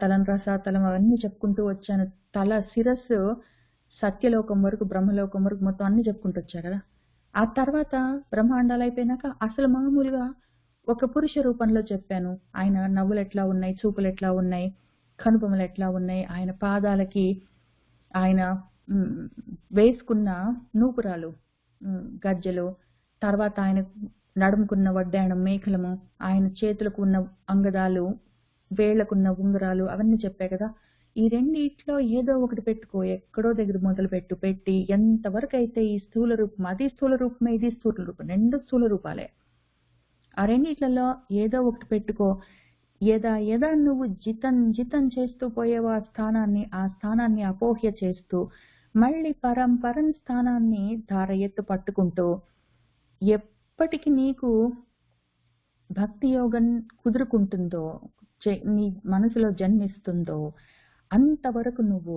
తలం రసాతలం అవన్నీ చెప్పుకుంటూ వచ్చాను. తల శిరస్సు సత్యలోకం వరకు, బ్రహ్మలోకం వరకు మొత్తం అన్ని చెప్పుకుంటూ వచ్చా కదా. ఆ తర్వాత బ్రహ్మాండాలు అయిపోయినాక అసలు మామూలుగా ఒక పురుష రూపంలో చెప్పాను. ఆయన నవ్వులు ఎట్లా ఉన్నాయి, చూపులు ఎట్లా ఉన్నాయి, కనుబొమలు ఎట్లా ఉన్నాయి, ఆయన పాదాలకి ఆయన వేసుకున్న నూపురాలు, గజ్జలు, తర్వాత ఆయన నడుముకున్న వడ్డాణం మేఖలము, ఆయన చేతులకు ఉన్న అంగదాలు, వేళ్లకున్న ఉంగరాలు అవన్నీ చెప్పా కదా. ఈ రెండిట్లో ఏదో ఒకటి పెట్టుకో, ఎక్కడో దగ్గర మొదలు పెట్టి ఎంతవరకు అయితే ఈ స్థూల రూపం, అది స్థూల రూపమే, ఇది స్థూల రూపం, 2 స్థూల రూపాలే. ఆ రెండిట్లలో ఏదో ఒకటి పెట్టుకో. ఏదా నువ్వు జితం చేస్తూ పోయేవో ఆ స్థానాన్ని అపోహ్య చేస్తూ మళ్ళీ పరం స్థానాన్ని ధార ఎత్తు పట్టుకుంటూ ఎప్పటికి నీకు భక్తి యోగం కుదురుకుంటుందో, నీ మనసులో జన్మిస్తుందో అంతవరకు నువ్వు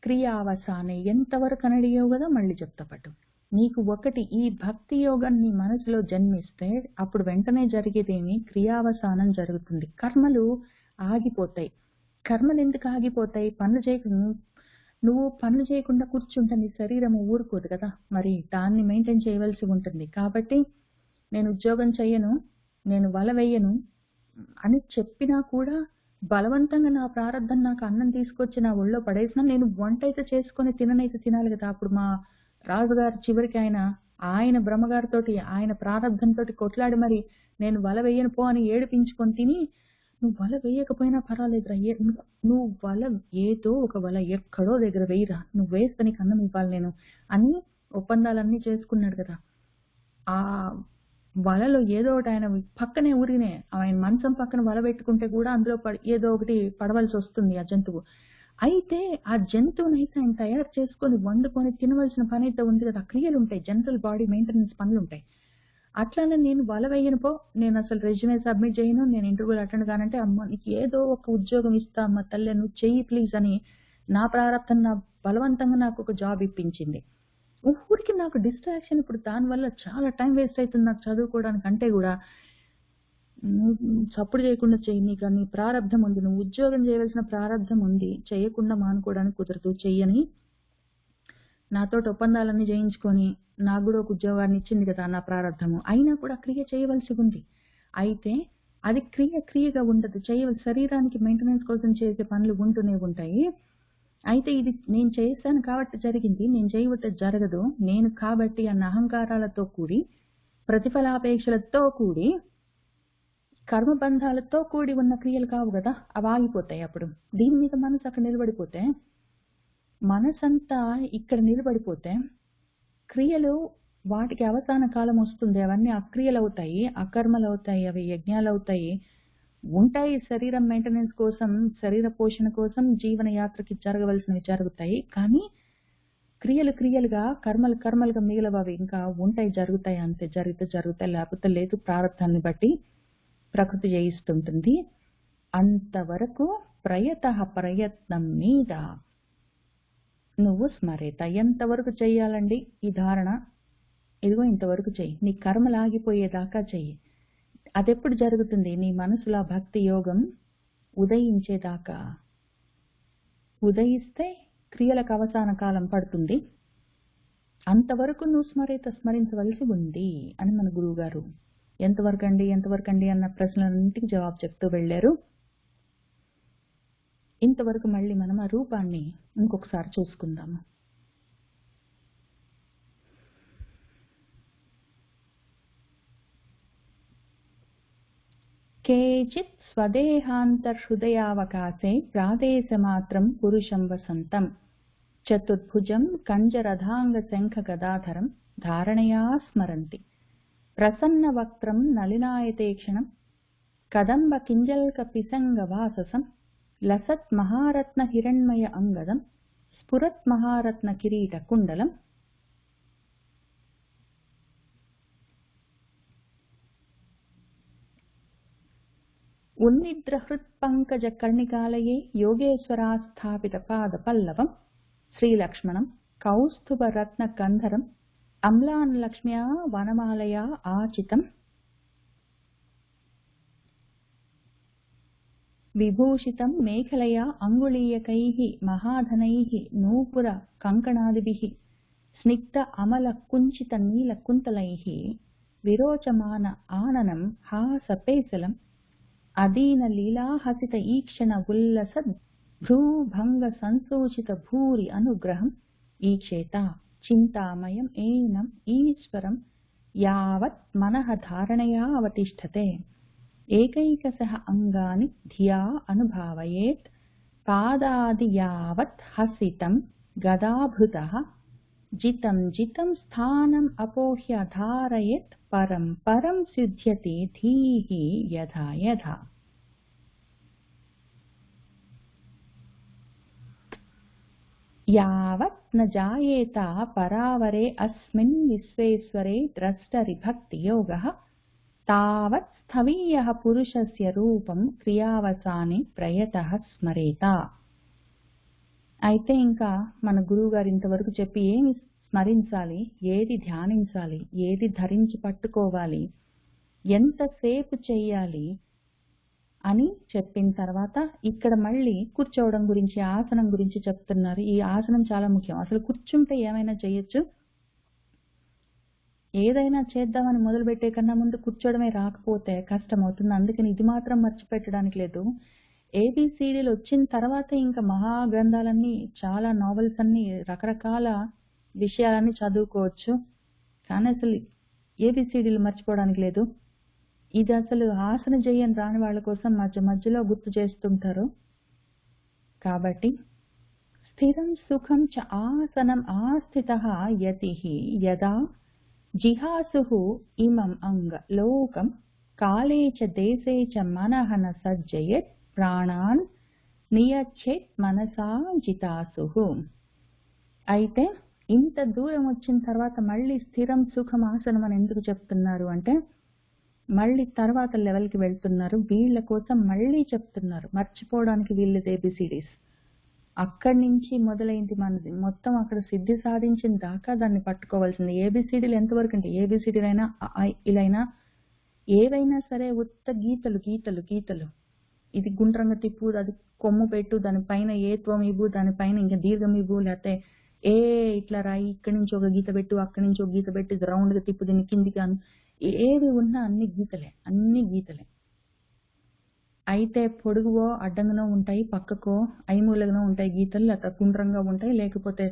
క్రియావసానే, ఎంతవరకు అని అడిగావు కదా, మళ్ళీ చెప్తా పట్టు. నీకు ఒకటి ఈ భక్తి యోగం నీ మనసులో జన్మిస్తే అప్పుడు వెంటనే జరిగేదేమి, క్రియావసానం జరుగుతుంది. కర్మలు ఆగిపోతాయి. కర్మలు ఎందుకు ఆగిపోతాయి? నువ్వు పనులు చేయకుండా కూర్చుంటే నీ శరీరం ఊరుకోదు కదా, మరి దాన్ని మెయింటైన్ చేయవలసి ఉంటుంది. కాబట్టి నేను ఉద్యోగం చెయ్యను, నేను వల వేయను అని చెప్పినా కూడా బలవంతంగా నా ప్రారంధం నాకు అన్నం తీసుకొచ్చి నా ఒళ్ళో పడేసినా నేను వంట అయితే చేసుకొని తినాలి కదా. అప్పుడు మా రాజుగారు చివరికి ఆయన ఆయన బ్రహ్మగారితోటి ఆయన ప్రారంధంతో కొట్లాడి మరి నేను వల వేయను పో అని ఏడిపించుకొని తిని, నువ్వు వల వేయకపోయినా పర్వాలేదురా, నువ్వు వల ఏదో ఒక వల ఎక్కడో దగ్గర వేయరా, నువ్వు వేస్తే నీకు అన్నం ఇవ్వాలి నేను అని ఒప్పందాలన్నీ చేసుకున్నాడు కదా. ఆ వలలో ఏదో ఒకటి ఆయన పక్కనే ఊరినే ఆయన మంచం పక్కన వల పెట్టుకుంటే కూడా అందులో ఏదో ఒకటి పడవలసి వస్తుంది ఆ జంతువు. అయితే ఆ జంతువునైతే ఆయన తయారు చేసుకొని వండుకొని తినవలసిన పని అయితే ఉంది కదా. క్రియలు ఉంటాయి, జనరల్ బాడీ మెయింటెనెన్స్ పనులు ఉంటాయి. అట్లానే నేను వల వేయను పో, నేను అసలు రెజ్యూమే సబ్మిట్ చేయను, నేను ఇంటర్వ్యూలు అటెండ్ కానంటే, అమ్మ నీకు ఏదో ఒక ఉద్యోగం ఇస్తా అమ్మ తల్లి, నువ్వు చెయ్యి ప్లీజ్ అని నా ప్రారంభం నా బలవంతంగా నాకు ఒక జాబ్ ఇప్పించింది. ఊరికి నాకు డిస్ట్రాక్షన్, ఇప్పుడు దానివల్ల చాలా టైం వేస్ట్ అవుతుంది నాకు చదువుకోవడానికి. అంటే కూడా సపోర్ట్ చేయకుండా చెయ్యి, నీకు నీ ప్రారంధం ఉంది, నువ్వు ఉద్యోగం చేయవలసిన ప్రారంధం ఉంది, చేయకుండా మానుకోవడానికి కుదరదు, చెయ్యని నాతోటి ఒప్పందాలన్నీ చేయించుకొని నాకు కూడా ఒక ఉద్యోగాన్ని ఇచ్చింది కదా నా ప్రారంధము. అయినా కూడా క్రియ చేయవలసి ఉంది. అయితే అది క్రియగా ఉండదు, శరీరానికి మెయింటెనెన్స్ కోసం చేసే పనులు ఉంటూనే ఉంటాయి. అయితే ఇది నేను చేశాను కాబట్టి జరిగింది, నేను చేయబట్టే జరగదు, నేను కాబట్టి అన్న అహంకారాలతో కూడి, ప్రతిఫలాపేక్షలతో కూడి, కర్మబంధాలతో కూడి ఉన్న క్రియలు కావు కదా, అవి ఆగిపోతాయి. అప్పుడు దీని మీద మనసు అక్కడ నిలబడిపోతే, మనసంతా ఇక్కడ నిలబడిపోతే క్రియలు వాటికి అవసాన కాలం వస్తుంది, అవన్నీ అక్రియలు అవుతాయి, అకర్మలు అవుతాయి, అవి యజ్ఞాలు అవుతాయి, ఉంటాయి. శరీరం మెయింటెనెన్స్ కోసం, శరీర పోషణ కోసం, జీవన యాత్రకి జరగవలసినవి జరుగుతాయి. కానీ క్రియలుగా కర్మలుగా మిగిలవి ఇంకా ఉంటాయి, జరుగుతాయి. అంతే, జరిగితే జరుగుతాయి, లేకపోతే లేదు. ప్రారంభాన్ని బట్టి ప్రకృతి చేయిస్తుంటుంది. అంతవరకు ప్రయత్నం మీద నువ్వు స్మరేత. ఎంతవరకు చెయ్యాలండి ఈ ధారణ? ఇదిగో ఇంతవరకు చెయ్యి, నీ కర్మలు ఆగిపోయేదాకా చెయ్యి. అదెప్పుడు జరుగుతుంది? నీ మనసులో భక్తి యోగం ఉదయించేదాకా. ఉదయిస్తే క్రియలకు అవసాన కాలం పడుతుంది. అంతవరకు నువ్వు స్మరించవలసి ఉంది అని మన గురువు గారు ఎంతవరకు అండి అన్న ప్రశ్నలన్నింటికి జవాబు చెప్తూ వెళ్ళారు. ఇంతవరకు మళ్ళీ మనం ఆ రూపాన్ని ఇంకొకసారి చూసుకుందాము. కేచిత్ స్వదేహాంతర్హృదయావకాశే ప్రాదేశమాత్రం పురుషం వసంతం చతుర్భుజం కంజరధాంగ శంఖ గదాధరం ధారణయా స్మరంతి ప్రసన్న వక్త్రం నలినాయతేక్షణం కదంబ కింజల్క పిసంగ వాససం లసత్ మహారత్న హిరణ్మయ అంగదం స్ఫురత్ మహారత్న కిరీట కుండలం ఉన్నిద్రహృత్పంకజ కర్ణికాలయే యోగేశ్వరాస్థాపిత పాద పల్లవం శ్రీలక్ష్మణం కౌస్తుభ రత్న కంధరం అమ్లాన్ లక్ష్మ్యా వనమాలయా ఆచితం విభూషితం మేఖలయా అంగుళీయకైః మహాధనైః నూపుర కంకణాదిభిః స్నిగ్ధ అమల కుంచిత నీల కుంతలైః విరోచమాన ఆననం హాసపేసలం అదీన లీలాహసిత ఈక్షణ ఉల్లసద్ భ్రూభంగ సంసూచిత భూరి అనుగ్రహం ఈక్షేత చింతామయం ఏనం ఈశ్వరం యావత్ మనః ధారణయా అవతిష్ఠతే ఏకైకశః అంగాని ధియా అనుభావయేత్ పాదాది యావత్ హసితం గదాభృతః జితం జితం స్థానం అపోహ్య ధారయేత్ పరం పరం సిద్ధ్యతి ధీః యథా యథా. యావత్ న జాయేత పరావరే అస్మిన్ విశ్వేశ్వరే ద్రష్టరి భక్తి యోగః తావత్ స్థవీయః పురుషస్య రూపం క్రియావసానే ప్రయతః స్మరేత. అయితే ఇంకా మన గురువు గారు ఇంతవరకు చెప్పి ఏమి స్మరించాలి, ఏది ధ్యానించాలి, ఏది ధరించి పట్టుకోవాలి, ఎంతసేపు చెయ్యాలి అని చెప్పిన తర్వాత ఇక్కడ మళ్ళీ కూర్చోవడం గురించి, ఆసనం గురించి చెప్తున్నారు. ఈ ఆసనం చాలా ముఖ్యం. అసలు కూర్చుంటే ఏమైనా చేయొచ్చు, ఏదైనా చేద్దామని మొదలుపెట్టే కన్నా ముందు కూర్చోవడమే రాకపోతే కష్టం అవుతుంది. అందుకని ఇది మాత్రం మర్చిపెట్టడానికి లేదు. ఏబిసిడీలు వచ్చిన తర్వాత ఇంకా మహాగ్రంథాలన్నీ, చాలా నావెల్స్ అన్ని, రకరకాల విషయాలన్నీ చదువుకోవచ్చు. కానీ అసలు ఏబిసిడీలు మర్చిపోవడానికి లేదు. ఇది అసలు ఆసన చేయని రాని వాళ్ళ కోసం మధ్య మధ్యలో గుర్తు చేస్తుంటారు. కాబట్టి స్థిరం సుఖం చ ఆసనం ఆస్థితః యతిః యదా జిహాసుః ఇమం అంగ లోకం కాలే చ దేశే చ మనః న సజ్జయేత్ ప్రాణాన్ నియచ్చేత్ మనసా జితాసుః. అయితే ఇంత దూరం వచ్చిన తర్వాత మళ్ళీ స్థిరం సుఖం ఆసనం అని ఎందుకు చెప్తున్నారు అంటే, మళ్ళీ తర్వాత లెవెల్కి వెళ్తున్నారు. వీళ్ళ కోసం మళ్ళీ చెప్తున్నారు, మర్చిపోవడానికి వీళ్ళది ఏబిసిడీస్. అక్కడి నుంచి మొదలైంది మనది మొత్తం. అక్కడ సిద్ధి సాధించిన దాకా దాన్ని పట్టుకోవాల్సింది. ఏబిసిడీలు ఎంతవరకు అంటే, ఏబిసిడీలైనా ఇలైనా ఏవైనా సరే ఉత్త గీతలు గీతలు గీతలు. ఇది గుండ్రంగా తిప్పు, అది కొమ్ము పెట్టు, దానిపైన ఏత్వం ఇవ్వు, దానిపైన ఇంకా దీర్ఘం ఇవ్వు, లేకపోతే ఇట్లా రాయి, ఇక్కడి నుంచి ఒక గీత పెట్టు, అక్కడి నుంచి ఒక గీత పెట్టు, ఇది రౌండ్గా తిప్పు, దీన్ని కిందికి ఏవి ఉన్నా అన్ని గీతలే, అన్ని గీతలే. అయితే పొడుగువో అడ్డంగానో ఉంటాయి, పక్కకో ఐమూలగానో ఉంటాయి గీతలు, లేకపోతే గుండ్రంగా ఉంటాయి, లేకపోతే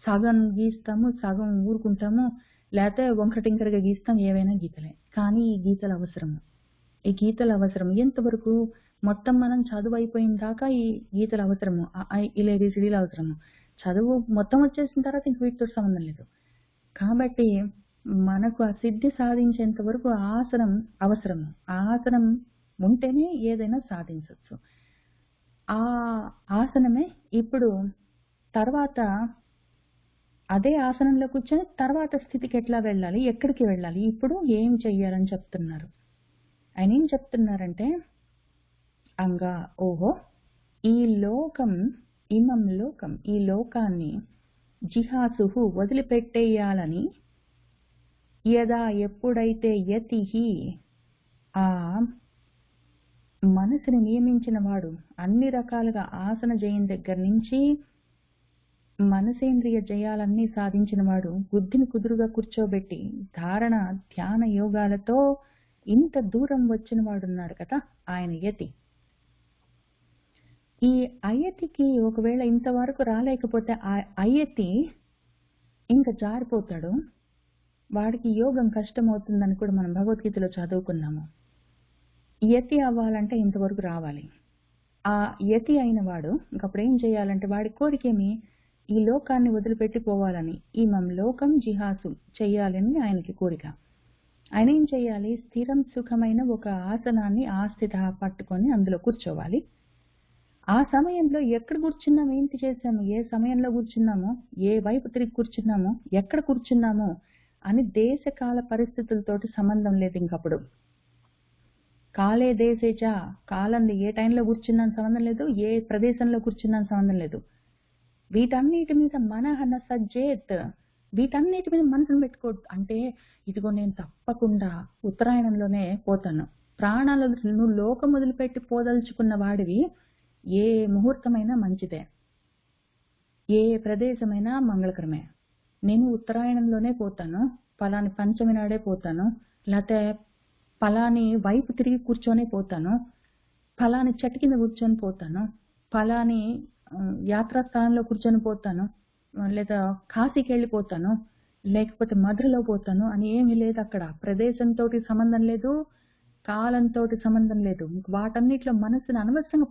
సగం గీస్తాము, సగం ఊరుకుంటాము, లేకపోతే వంకటింకరగా గీస్తాం. ఏవైనా గీతలే. కానీ ఈ గీతలు అవసరము, ఈ గీతలు అవసరం. ఎంతవరకు మొత్తం మనం చదువు అయిపోయిన దాకా ఈ గీతలు అవసరము, ఏబిసిడీలు అవసరము. చదువు మొత్తం వచ్చేసిన తర్వాత ఇంక వీటితో సంబంధం లేదు. కాబట్టి మనకు ఆ సిద్ధి సాధించేంత వరకు ఆసనం అవసరము. ఆసనం ఉంటేనే ఏదైనా సాధించవచ్చు. ఆ ఆసనమే ఇప్పుడు తర్వాత అదే ఆసనంలో కూర్చొని తర్వాత స్థితికి ఎట్లా వెళ్ళాలి, ఎక్కడికి వెళ్ళాలి, ఇప్పుడు ఏం చెయ్యాలని చెప్తున్నారు. ఆయన ఏం చెప్తున్నారంటే, అంగా ఓహో ఈ లోకం ఇమం లోకం, ఈ లోకాన్ని జిహాసుహు వదిలిపెట్టేయాలని, యదా ఎప్పుడైతే యతిహి ఆ మనసుని నియమించిన వాడు, అన్ని రకాలుగా ఆసన జయం దగ్గర నుంచి మనసేంద్రియ జయాలన్నీ సాధించిన వాడు, బుద్ధిని కుదురుగా కూర్చోబెట్టి ధారణ ధ్యాన యోగాలతో ఇంత దూరం వచ్చిన వాడున్నాడు కదా, ఆయన యతి. ఈ అయతికి ఒకవేళ ఇంతవరకు రాలేకపోతే ఆ అయతి ఇంకా జారిపోతాడు, వాడికి యోగం కష్టమవుతుందని కూడా మనం భగవద్గీతలో చదువుకున్నాము. యతి అవ్వాలంటే ఇంతవరకు రావాలి. ఆ యతి అయిన వాడు ఇంకప్పుడు ఏం చేయాలంటే, వాడి కోరికేమి ఈ లోకాన్ని వదిలిపెట్టి పోవాలని, ఈమం లోకం జిహాసు చెయ్యాలని ఆయనకి కోరిక. ఆయన ఏం చెయ్యాలి, స్థిరం సుఖమైన ఒక ఆసనాన్ని ఆస్థిత పట్టుకొని అందులో కూర్చోవాలి. ఆ సమయంలో ఎక్కడ కూర్చున్నాము, ఏంటి చేశాము, ఏ సమయంలో కూర్చున్నామో, ఏ వైపు తిరిగి కూర్చున్నామో, ఎక్కడ కూర్చున్నామో అని దేశకాల పరిస్థితులతోటి సంబంధం లేదు. ఇంకప్పుడు కాలే దేశేచ, కాలం ఏ టైంలో కూర్చున్నాను సంబంధం లేదు, ఏ ప్రదేశంలో కూర్చున్నాను సంబంధం లేదు. వీటన్నిటి మీద మనహన సజ్జేత్, వీటన్నిటి మీద మనసును పెట్టుకోవద్దు. అంటే ఇదిగో నేను తప్పకుండా ఉత్తరాయణంలోనే పోతాను, ప్రాణాలు నువ్వు లోకం వదిలిపెట్టి పోదలుచుకున్న వాడివి, ఏ ముహూర్తమైనా మంచిదే, ఏ ప్రదేశమైనా మంగళకరమే. నేను ఉత్తరాయణంలోనే పోతాను, పలాని పంచమి నాడే పోతాను, లేకపోతే పలాని వైపు తిరిగి కూర్చొని పోతాను, ఫలాని చెట్టు కింద కూర్చొని పోతాను, ఫలాని యాత్రాస్థానంలో కూర్చొని పోతాను, లేదా కాశీకి వెళ్ళిపోతాను, లేకపోతే మధురలో పోతాను అని ఏమీ లేదు. అక్కడ ప్రదేశంతో సంబంధం లేదు, కాలంతో సంబంధం లేదు. వాటన్నిటిలో మనసుని అనవసరంగా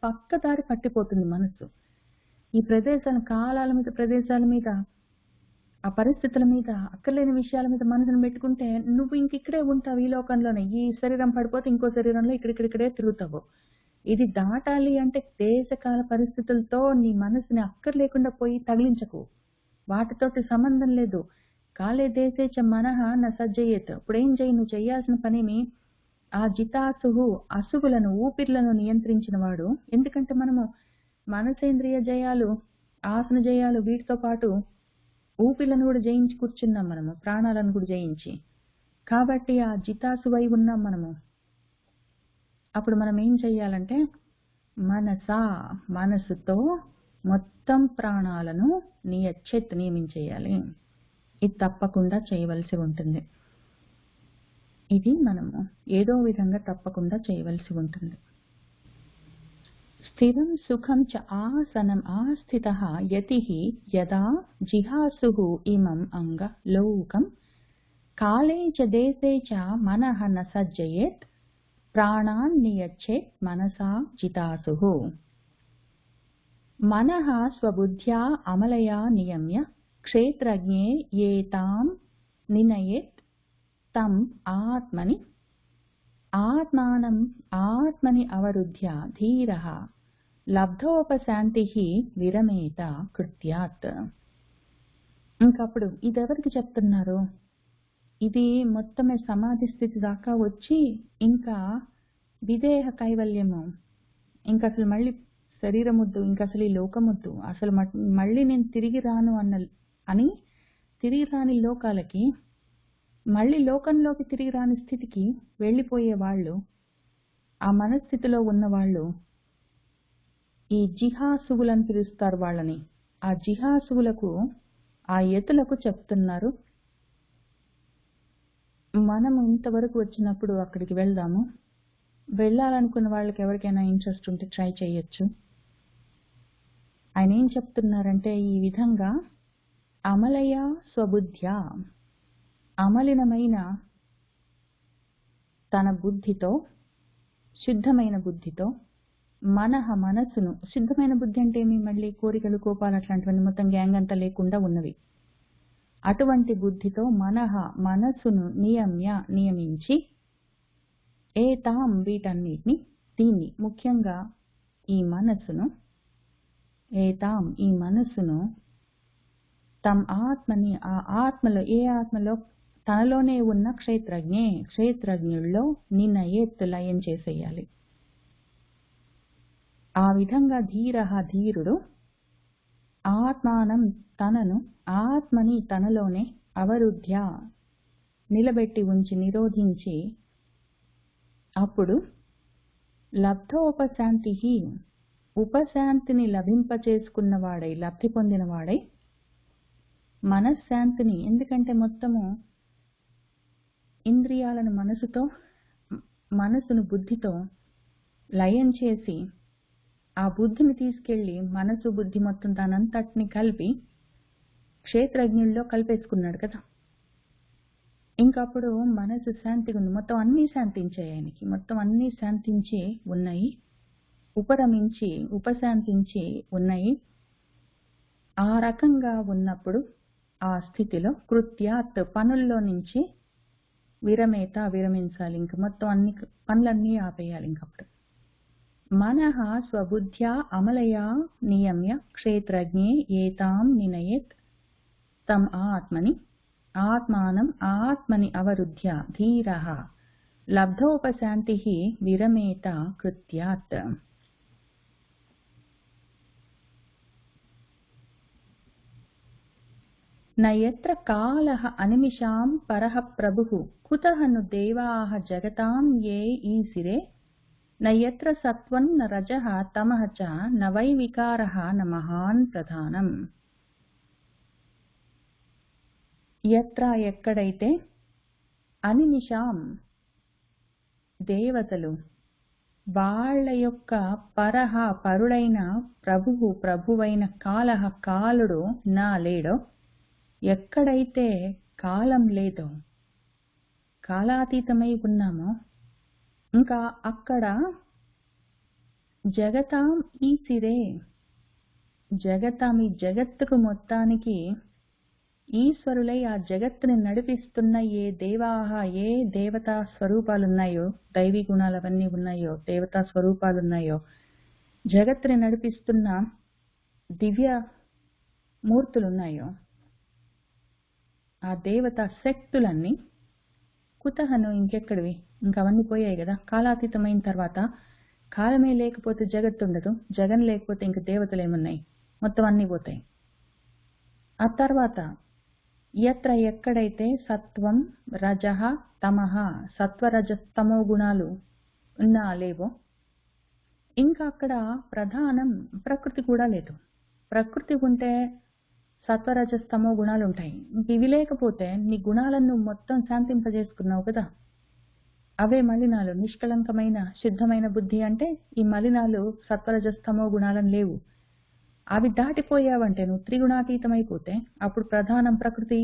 పక్క దారి పట్టిపోతుంది మనసు. ఈ ప్రదేశాలు, కాలాల మీద, ప్రదేశాల మీద, ఆ పరిస్థితుల మీద, అక్కర్లేని విషయాల మీద మనసును పెట్టుకుంటే నువ్వు ఇక్కడే ఉంటావు, ఈ లోకంలోనే. ఈ శరీరం పడిపోతే ఇంకో శరీరంలో ఇక్కడిక్కడే తిరుగుతావు. ఇది దాటాలి అంటే దేశకాల పరిస్థితులతో నీ మనసుని అక్కర్లేకుండా పోయి తగిలించకు, వాటితోటి సంబంధం లేదు. కాలే దేశేచ మనహ న సజ్జయేత్. ఇప్పుడేం చేయి, నువ్వు చేయాల్సిన పనేమి, ఆ జితాసుహు అసుగులను, ఊపిర్లను నియంత్రించిన వాడు. ఎందుకంటే మనము మనసేంద్రియ జయాలు, ఆసన జయాలు, వీటితో పాటు ఊపిర్లను కూడా జయించి కూర్చున్నాం మనము, ప్రాణాలను కూడా జయించి. కాబట్టి ఆ జితాసువై ఉన్నాం మనము. అప్పుడు మనం ఏం చెయ్యాలంటే, మనసుతో మొత్తం ప్రాణాలను నియమించేయాలి. ఇది తప్పకుండా చేయవలసి ఉంటుంది. ఇది మనము ఏదో విధంగా తప్పకుండా చేయవలసి ఉంటుంది. స్థిరం సుఖం చ ఆసనం ఆస్థితః యతిః యదా జిహాసుః ఇమం అంగ లోకం కాలే చ దేశే చ మనః న సజ్జయేత్ ప్రాణాన్ నియచ్చేత్ మనసా జితాసుః. మనః స్వబుద్ధ్యా అమలయా నియమ్య క్షేత్రజ్ఞే ఏతాం నినయేత్ తం ఆత్మని ఆత్మానం ఆత్మని అవరుధ్య ధీరః లబ్ధోపశాంతిః విరమేత కృత్యాత్. ఇంకప్పుడు ఇదెవరికి చెప్తున్నారు? ఇది మొత్తమే సమాధి స్థితి దాకా వచ్చి ఇంకా విదేహ కైవల్యము, ఇంకా అసలు మళ్ళీ శరీరముద్దు, ఇంకా అసలు ఈ లోకముద్దు, అసలు మళ్ళీ నేను తిరిగి రాను అని తిరిగి రాని లోకాలకి, మళ్ళీ లోకంలోకి తిరిగి రాని స్థితికి వెళ్ళిపోయే వాళ్ళు, ఆ మనస్థితిలో ఉన్న వాళ్ళు ఈ జిహాసువులని పిలుస్తారు వాళ్ళని. ఆ జిహాసువులకు, ఆ యతులకు చెప్తున్నారు, మనము ఇంతవరకు వచ్చినప్పుడు అక్కడికి వెళ్దాము, వెళ్ళాలనుకున్న వాళ్ళకి ఎవరికైనా ఇంట్రెస్ట్ ఉంటే ట్రై చేయొచ్చు. ఆయన ఏం చెప్తున్నారంటే, ఈ విధంగా అమలయ స్వబుద్ధ్య, అమలినమైన తన బుద్ధితో, శుద్ధమైన బుద్ధితో, మనసును, శుద్ధమైన బుద్ధి అంటే ఏమి, మళ్ళీ కోరికలు కోపాలు అట్లాంటివన్నీ మొత్తం గ్యాంగ్ అంతా లేకుండా ఉన్నవి. అటువంటి బుద్ధితో మనసును నియమించి ఏతాం వీటన్నిటిని, దీన్ని ముఖ్యంగా ఈ మనసును, ఏతాం ఈ మనసును, తమ్ ఆత్మని ఆ ఆత్మలో, ఏ ఆత్మలో, తనలోనే ఉన్న క్షేత్రజ్ఞుల్లో నినయేత్ లయం చేసేయాలి. ఆ విధంగా ధీరుడు ఆత్మానం తనను, ఆత్మని తనలోనే అవరుధ్య నిలబెట్టి ఉంచి, నిరోధించి, అప్పుడు లబ్ధోపశాంతి ఉపశాంతిని లభింపచేసుకున్నవాడై, లబ్ధి పొందినవాడై, మనశ్శాంతిని, ఎందుకంటే మొత్తము ఇంద్రియాలను మనసును బుద్ధితో లయం చేసి, ఆ బుద్ధిని తీసుకెళ్లి మనసు బుద్ధి మొత్తం దానంతటిని కలిపి క్షేత్రజ్ఞుల్లో కలిపేసుకున్నాడు కదా. ఇంకప్పుడు మనసు శాంతిగా ఉంది, మొత్తం అన్నీ శాంతించాయి ఆయనకి, మొత్తం అన్నీ శాంతించి ఉన్నాయి, ఉపశాంతించి ఉన్నాయి. ఆ రకంగా ఉన్నప్పుడు ఆ స్థితిలో కృత్యాత్ పనుల్లో నుంచి విరమించాలి, ఇంక మొత్తం అన్ని పనులన్నీ ఆపేయాలి. ఇంకప్పుడు మనః స్వబుద్ధ్యా అమలయా నియమ్య క్షేత్రజ్ఞే ఏతాం నినయేత్ తం ఆత్మానం ఆత్మని అవరుధ్య ధీరః లబ్ధోపశాంతిః విరమేత కృత్యాత్. నయత్ర కాలః అనిమిషాం పరః ప్రభుః కుతః ను దేవాః జగతాం ఏ ఈసిరే నయత్ర సత్వం న రజః తమః చ న వై వికారః న మహాన్ ప్రధానం. యత్ర ఎక్కడైతే అనిమిషాం దేవతలు, వాళ్ళ యొక్క పరుడైన ప్రభువైన కాలః కాలుడు నా లేడో, ఎక్కడైతే కాలం లేదో, కాలాతీతమై ఉన్నామో, ఇంకా అక్కడ జగతాం ఈసిరే ఈ జగత్తుకు మొత్తానికి ఈశ్వరులై ఆ జగత్తుని నడిపిస్తున్న ఏ దేవతా స్వరూపాలున్నాయో, దైవీ గుణాలు అవన్నీ ఉన్నాయో, దేవతా స్వరూపాలున్నాయో, జగత్తుని నడిపిస్తున్న దివ్య మూర్తులున్నాయో, ఆ దేవతా శక్తులన్నీ కుతహను ఇంకెక్కడివి, ఇంకవన్నీ పోయాయి కదా. కాలాతీతమైన తర్వాత కాలమే లేకపోతే జగత్తు ఉండదు, జగన్ లేకపోతే ఇంక దేవతలు ఏమున్నాయి, మొత్తం అన్నీ పోతాయి. ఆ తర్వాత యత్ర ఎక్కడైతే సత్వం రజః తమః సత్వరజస్తమో గుణాలు ఉన్నా లేవో, ఇంకా అక్కడ ప్రధానం ప్రకృతి కూడా లేదు. ప్రకృతి ఉంటే సత్వరజస్తమో గుణాలు ఉంటాయి, ఇంక ఇవి లేకపోతే నీ గుణాలను మొత్తం శాంతింపజేసుకున్నావు కదా, అవే మలినాలు. నిష్కలంకమైన శుద్ధమైన బుద్ధి అంటే ఈ మలినాలు సత్వరజస్తమో గుణాలను లేవు. అవి దాటిపోయావంటే నువ్వు త్రిగుణాతీతమైపోతే అప్పుడు ప్రధానం ప్రకృతి.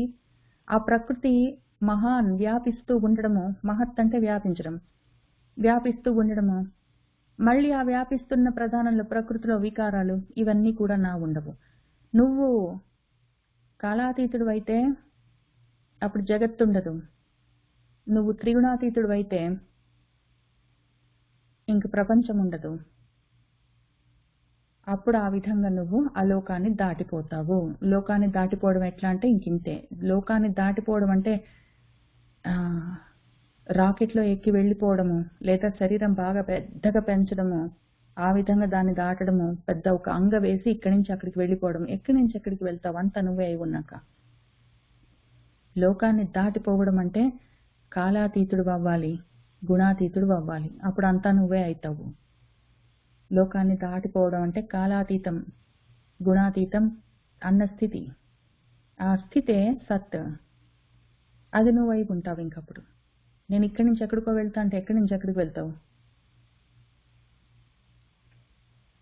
ఆ ప్రకృతి మహాన్ వ్యాపిస్తూ ఉండడము, మహత్ అంటే వ్యాపించడం, వ్యాపిస్తూ ఉండడము. మళ్ళీ ఆ వ్యాపిస్తున్న ప్రధానంలో ప్రకృతిలో వికారాలు ఇవన్నీ కూడా నా ఉండవు. నువ్వు కాలాతీతుడు అయితే అప్పుడు జగత్తుండదు. నువ్వు త్రిగుణాతీతుడు అయితే ఇంక ప్రపంచం ఉండదు. అప్పుడు ఆ విధంగా నువ్వు ఆ లోకాన్ని దాటిపోతావు. లోకాన్ని దాటిపోవడం ఎట్లా అంటే ఇంకింతే. లోకాన్ని దాటిపోవడం అంటే రాకెట్లో ఎక్కి వెళ్ళిపోవడము, లేదా శరీరం బాగా పెద్దగా పెంచడము, ఆ విధంగా దాన్ని దాటడము, పెద్ద ఒక అంగ వేసి ఇక్కడి నుంచి అక్కడికి వెళ్ళిపోవడం. ఎక్కడి నుంచి ఎక్కడికి వెళ్తావు? అంతా నువ్వే అయి ఉన్నాక. లోకాన్ని దాటిపోవడం అంటే కాలాతీతుడు అవ్వాలి, గుణాతీతుడు అవ్వాలి. అప్పుడు అంతా నువ్వే అవుతావు. లోకాన్ని దాటిపోవడం అంటే కాలాతీతం, గుణాతీతం అన్న స్థితి. ఆ స్థితే సత్. అది నువ్వు అయి ఉంటావు. ఇంకప్పుడు నేను ఇక్కడి నుంచి ఎక్కడికో వెళ్తా అంటే ఎక్కడి నుంచి ఎక్కడికి వెళ్తావు?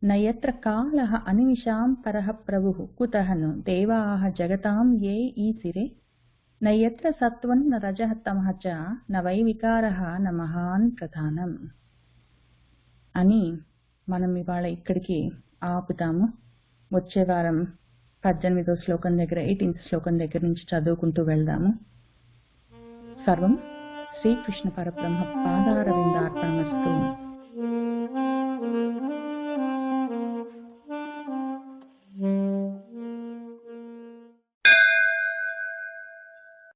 నయత్ర కాలః అనిమిషాం పరః ప్రభుః కుతః ను దేవాః జగతాం ఏ ఈసిరే నయత్ర సత్వం న రజః తమః చ న వై వికారః న మహాన్ ప్రధానం అని మనం ఇవాళ ఇక్కడికి ఆపుతాము. వచ్చే వారం 18వ శ్లోకం దగ్గర 18th శ్లోకం దగ్గర నుంచి చదువుకుంటూ వెళ్దాము. సర్వం శ్రీకృష్ణ పరబ్రహ్మ పాదార